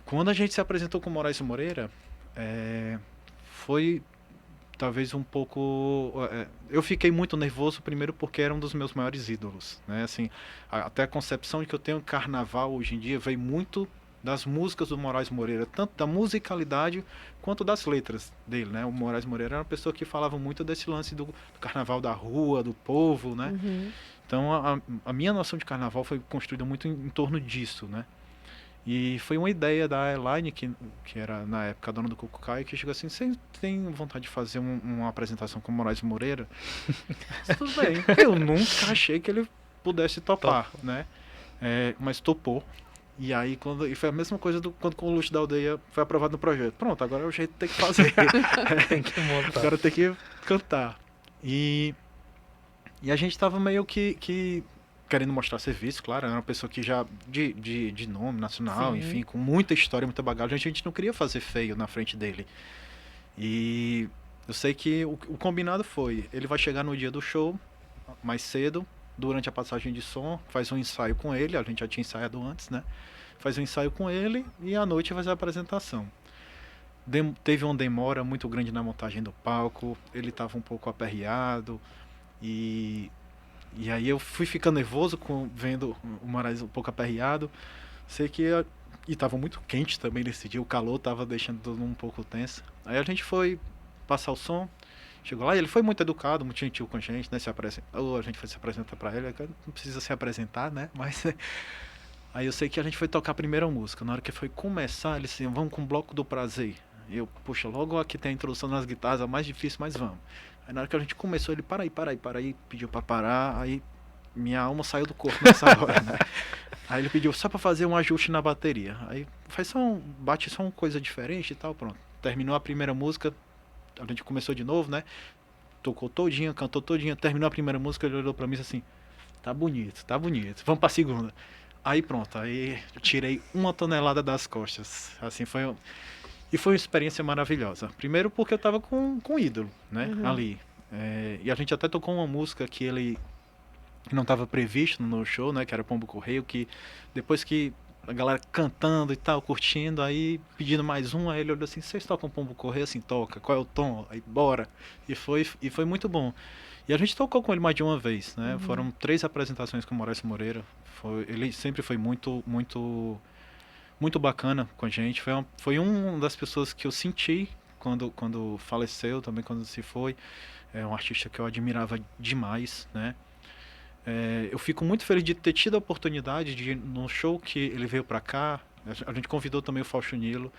Quando a gente se apresentou com o Moraes Moreira, foi talvez um pouco... eu fiquei muito nervoso, primeiro porque era um dos meus maiores ídolos, né? Assim, até a concepção de que eu tenho carnaval hoje em dia veio muito das músicas do Moraes Moreira, tanto da musicalidade quanto das letras dele, né? O Moraes Moreira era uma pessoa que falava muito desse lance do carnaval da rua, do povo, né? Então a minha noção de carnaval foi construída muito em torno disso, né? E foi uma ideia da Elaine, que era na época a dona do Cucucai, que chegou assim: você tem vontade de fazer uma apresentação com o Moraes Moreira? Tudo bem. Eu nunca achei que ele pudesse topar, né? Mas topou. E aí e foi a mesma coisa quando com o Luxo da Aldeia foi aprovado no projeto. Pronto, agora é o jeito de ter que fazer. Tem que montar. Agora tem que cantar. E a gente tava meio que querendo mostrar serviço, claro. Era uma pessoa que já de nome nacional, enfim, com muita história, muita bagagem. A gente não queria fazer feio na frente dele. E eu sei que o combinado foi: ele vai chegar no dia do show mais cedo, durante a passagem de som, faz um ensaio com ele, a gente já tinha ensaiado antes, né? Faz um ensaio com ele e à noite faz a apresentação. Teve uma demora muito grande na montagem do palco, ele estava um pouco aperreado e aí eu fui ficando nervoso vendo o Moraes um pouco aperreado. Sei que e estava muito quente também nesse dia, o calor estava deixando todo mundo um pouco tenso. Aí a gente foi passar o som. Chegou lá e ele foi muito educado, muito gentil com a gente, né? A gente foi se apresentar pra ele, não precisa se apresentar, né? Mas aí eu sei que a gente foi tocar a primeira música. Na hora que foi começar, ele disse: vamos com o Bloco do Prazer. E eu, puxa, logo aqui tem a introdução nas guitarras, a mais difícil, mas vamos. Aí na hora que a gente começou, ele: para aí, pediu pra parar, aí minha alma saiu do corpo nessa hora, né? Aí ele pediu só pra fazer um ajuste na bateria. Aí bate só uma coisa diferente e tal, pronto. Terminou a primeira música, a gente começou de novo, né? Tocou todinha, cantou todinha, terminou a primeira música, ele olhou pra mim e disse assim: tá bonito, vamos pra segunda. Aí pronto, aí eu tirei 1 tonelada das costas. Assim, foi uma experiência maravilhosa. Primeiro porque eu tava com um ídolo, né? Ali. E a gente até tocou uma música que ele não estava previsto no show, né? Que era Pombo Correio, que depois que a galera cantando e tal, curtindo, aí pedindo mais um, aí ele olhou assim: vocês tocam Pombo Correio? Assim, toca, qual é o tom? Aí bora. E foi muito bom. E a gente tocou com ele mais de uma vez, né? Foram 3 apresentações com o Moraes Moreira. Ele sempre foi muito, muito, muito bacana com a gente. Foi uma das pessoas que eu senti quando faleceu, também quando se foi. É um artista que eu admirava demais, né? Eu fico muito feliz de ter tido a oportunidade de ir no show que ele veio pra cá. A gente convidou também o Fausto Nilo.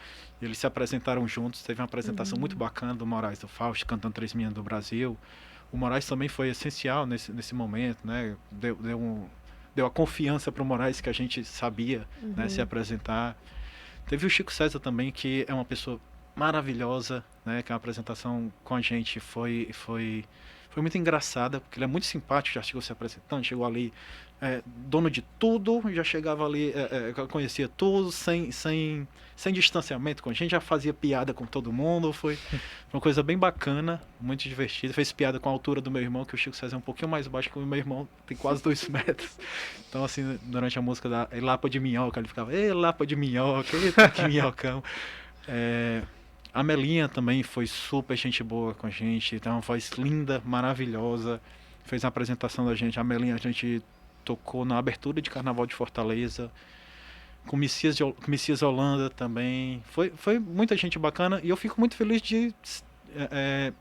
Eles se apresentaram juntos. Teve uma apresentação muito bacana do Moraes, do Fausto, cantando Três Meninas do Brasil. O Moraes também foi essencial nesse momento, né? Deu a confiança para o Moraes que a gente sabia, né, se apresentar. Teve o Chico César também, que é uma pessoa maravilhosa, né? Que a apresentação com a gente foi muito engraçada, porque ele é muito simpático, já chegou se apresentando, chegou ali dono de tudo, já chegava ali, conhecia tudo, sem distanciamento com a gente, já fazia piada com todo mundo, foi uma coisa bem bacana, muito divertida. Fez piada com a altura do meu irmão, que o Chico César é um pouquinho mais baixo que o meu irmão, tem quase 2 metros. Então, assim, durante a música da Lapa de Minhoca, ele ficava: ei, Lapa de Minhoca, eita, que minhocão. A Melinha também foi super gente boa com a gente, tem uma voz linda, maravilhosa, fez a apresentação da gente. A Melinha a gente tocou na abertura de Carnaval de Fortaleza, com Messias Holanda também. Foi muita gente bacana e eu fico muito feliz de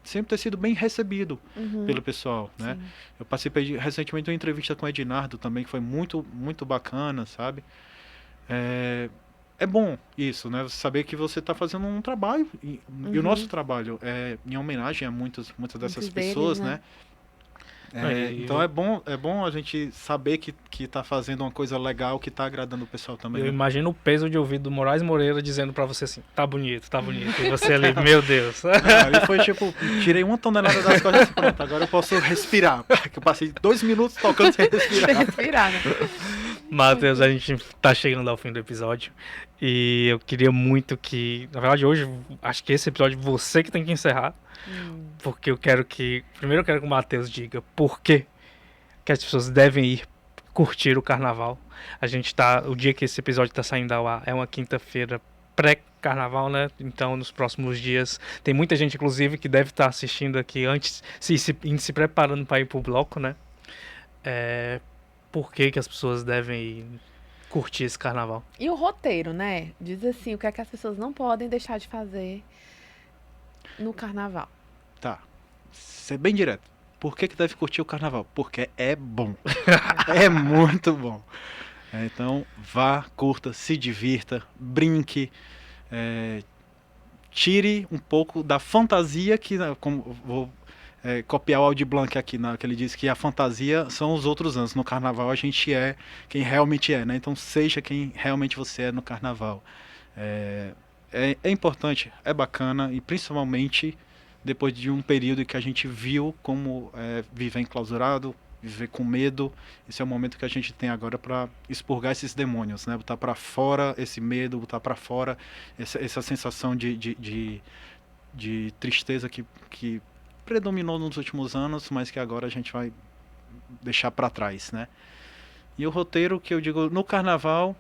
sempre ter sido bem recebido pelo pessoal, né? Eu participei recentemente de uma entrevista com o Ednardo também, que foi muito, muito bacana, sabe? é bom isso, né? Você saber que você está fazendo um trabalho. E o nosso trabalho é em homenagem a muitas dessas Muitos pessoas, deles, né? Aí Então é bom a gente saber que tá fazendo uma coisa legal, que tá agradando o pessoal também, eu né? imagino o peso de ouvido do Moraes Moreira dizendo pra você assim, tá bonito, tá bonito. E você ali, meu Deus. Ali foi tipo, tirei 1 tonelada das costas e pronto, agora eu posso respirar. Que eu passei 2 minutos tocando sem respirar. Respirar, né? Matheus, a gente tá chegando ao fim do episódio. E eu queria muito que, na verdade, hoje, acho que esse episódio você que tem que encerrar. Porque eu quero que. Primeiro eu quero que o Matheus diga por que as pessoas devem ir curtir o carnaval. A gente tá. O dia que esse episódio tá saindo ao ar é uma quinta-feira pré-carnaval, né? Então, nos próximos dias, tem muita gente, inclusive, que deve estar assistindo aqui antes, se preparando para ir pro bloco, né? Por que as pessoas devem ir curtir esse carnaval? E o roteiro, né? Diz assim, o que é que as pessoas não podem deixar de fazer no carnaval. Tá. Ser bem direto. Por que deve curtir o carnaval? Porque é bom. É muito bom. Então, vá, curta, se divirta, brinque, tire um pouco da fantasia que, como vou copiar o Aldir Blanc aqui, que ele diz que a fantasia são os outros anos. No carnaval a gente é quem realmente é, né? Então seja quem realmente você é no carnaval. É importante, é bacana e principalmente depois de um período em que a gente viu como viver enclausurado, viver com medo. Esse é o momento que a gente tem agora para expurgar esses demônios, né? Botar para fora esse medo, botar para fora essa sensação de tristeza que predominou nos últimos anos, mas que agora a gente vai deixar para trás, né? E o roteiro que eu digo no carnaval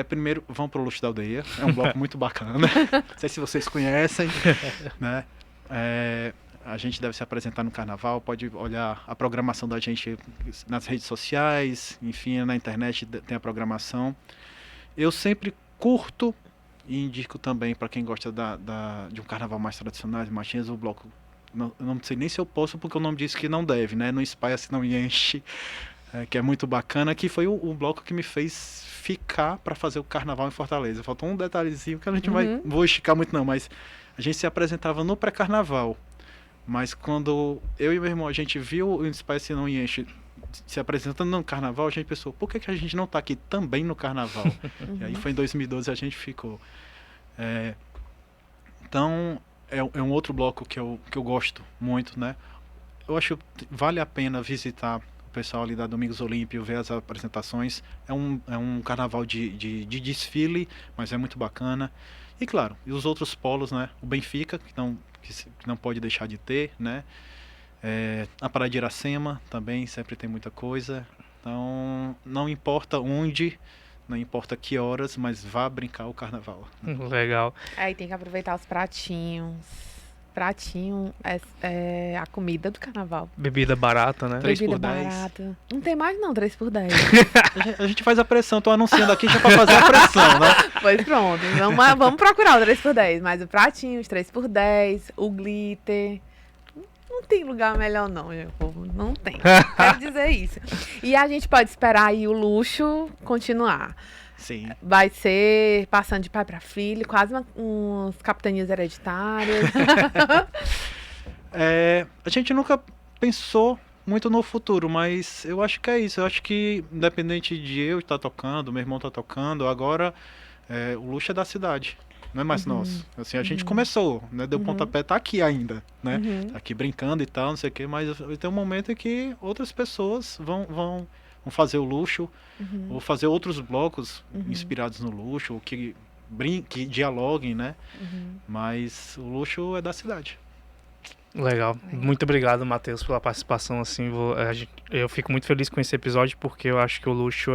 primeiro, vão pro Luxo da Aldeia. É um bloco muito bacana. Não sei se vocês conhecem, né? A gente deve se apresentar no carnaval, pode olhar a programação da gente nas redes sociais, enfim, na internet tem a programação. Eu sempre curto e indico também para quem gosta de um carnaval mais tradicional, de marchinhas, o bloco. Eu não sei nem se eu posso, porque o nome diz que não deve, né? Não espalha se não enche, que é muito bacana, que foi o bloco que me fez ficar para fazer o carnaval em Fortaleza. Faltou um detalhezinho que a gente não vou esticar muito não, mas a gente se apresentava no pré-carnaval. Mas quando eu e meu irmão, a gente viu o Espalha se não enche se apresentando no carnaval, a gente pensou, por que a gente não tá aqui também no carnaval? E aí foi em 2012 a gente ficou. Então, é um outro bloco que eu gosto muito, né? Eu acho que vale a pena visitar o pessoal ali da Domingos Olímpio, ver as apresentações. É um carnaval de desfile, mas é muito bacana. E claro, e os outros polos, né? O Benfica, que não pode deixar de ter, né? A Praia de Iracema também sempre tem muita coisa. Então, não importa onde, não importa que horas, mas vá brincar o carnaval. Legal. Aí tem que aproveitar os pratinhos. Pratinho é a comida do carnaval. Bebida barata, né? 3 Bebida por 10. barata. Não tem mais não, 3 por 10. A gente faz a pressão, tô anunciando aqui já pra fazer a pressão, né? Pois pronto, vamos procurar o 3 por 10. Mas o pratinho, os 3 por 10, o glitter. Não tem lugar melhor não, meu povo. Não tem. Quero dizer isso. E a gente pode esperar aí o luxo continuar. Sim. Vai ser passando de pai para filho, quase uns capitanias hereditárias. A gente nunca pensou muito no futuro, mas eu acho que é isso. Eu acho que, independente de eu estar tocando, meu irmão estar tocando, agora o luxo é da cidade. Não é mais nosso. Assim, a gente começou, né? Deu pontapé, tá aqui ainda, né? Tá aqui brincando e tal, não sei o quê, mas tem um momento em que outras pessoas vão fazer o luxo, ou fazer outros blocos inspirados no luxo, ou que dialoguem, né? Mas o luxo é da cidade. Legal. Muito obrigado, Matheus, pela participação. Assim, eu fico muito feliz com esse episódio, porque eu acho que o luxo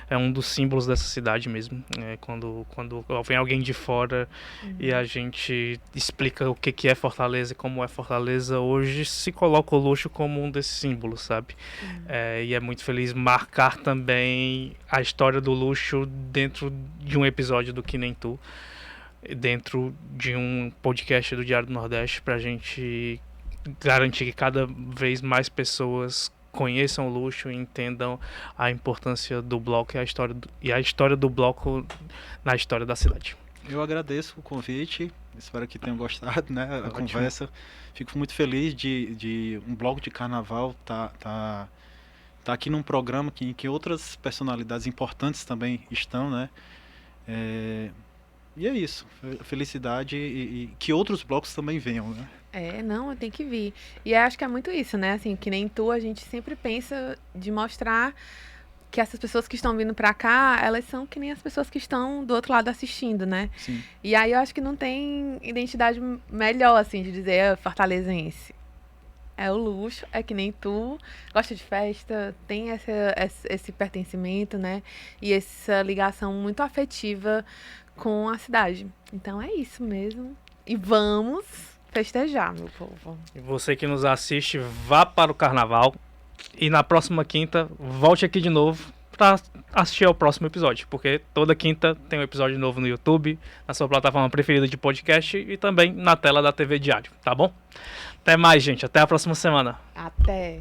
é um dos símbolos dessa cidade mesmo. Quando vem alguém de fora e a gente explica o que é Fortaleza e como é Fortaleza, hoje se coloca o luxo como um desses símbolos, sabe? E é muito feliz marcar também a história do luxo dentro de um episódio do Que Nem Tu, dentro de um podcast do Diário do Nordeste, pra gente garantir que cada vez mais pessoas conheçam o Luxo e entendam a importância do bloco e a história do bloco na história da cidade. Eu agradeço o convite, espero que tenham gostado, né, a Ótimo. conversa. Fico muito feliz de um bloco de carnaval tá aqui num programa em que outras personalidades importantes também estão, né? E é isso, felicidade e que outros blocos também venham, né? Não, tem que vir. E eu acho que é muito isso, né? Assim, que nem tu, a gente sempre pensa de mostrar que essas pessoas que estão vindo pra cá, elas são que nem as pessoas que estão do outro lado assistindo, né? Sim. E aí eu acho que não tem identidade melhor, assim, de dizer fortalezense. É o Luxo, é que nem tu, gosta de festa, tem esse pertencimento, né? E essa ligação muito afetiva com a cidade. Então é isso mesmo. E vamos festejar, meu povo. E você que nos assiste, vá para o carnaval e na próxima quinta volte aqui de novo para assistir ao próximo episódio, porque toda quinta tem um episódio novo no YouTube, na sua plataforma preferida de podcast e também na tela da TV Diário, tá bom? Até mais, gente. Até a próxima semana. Até!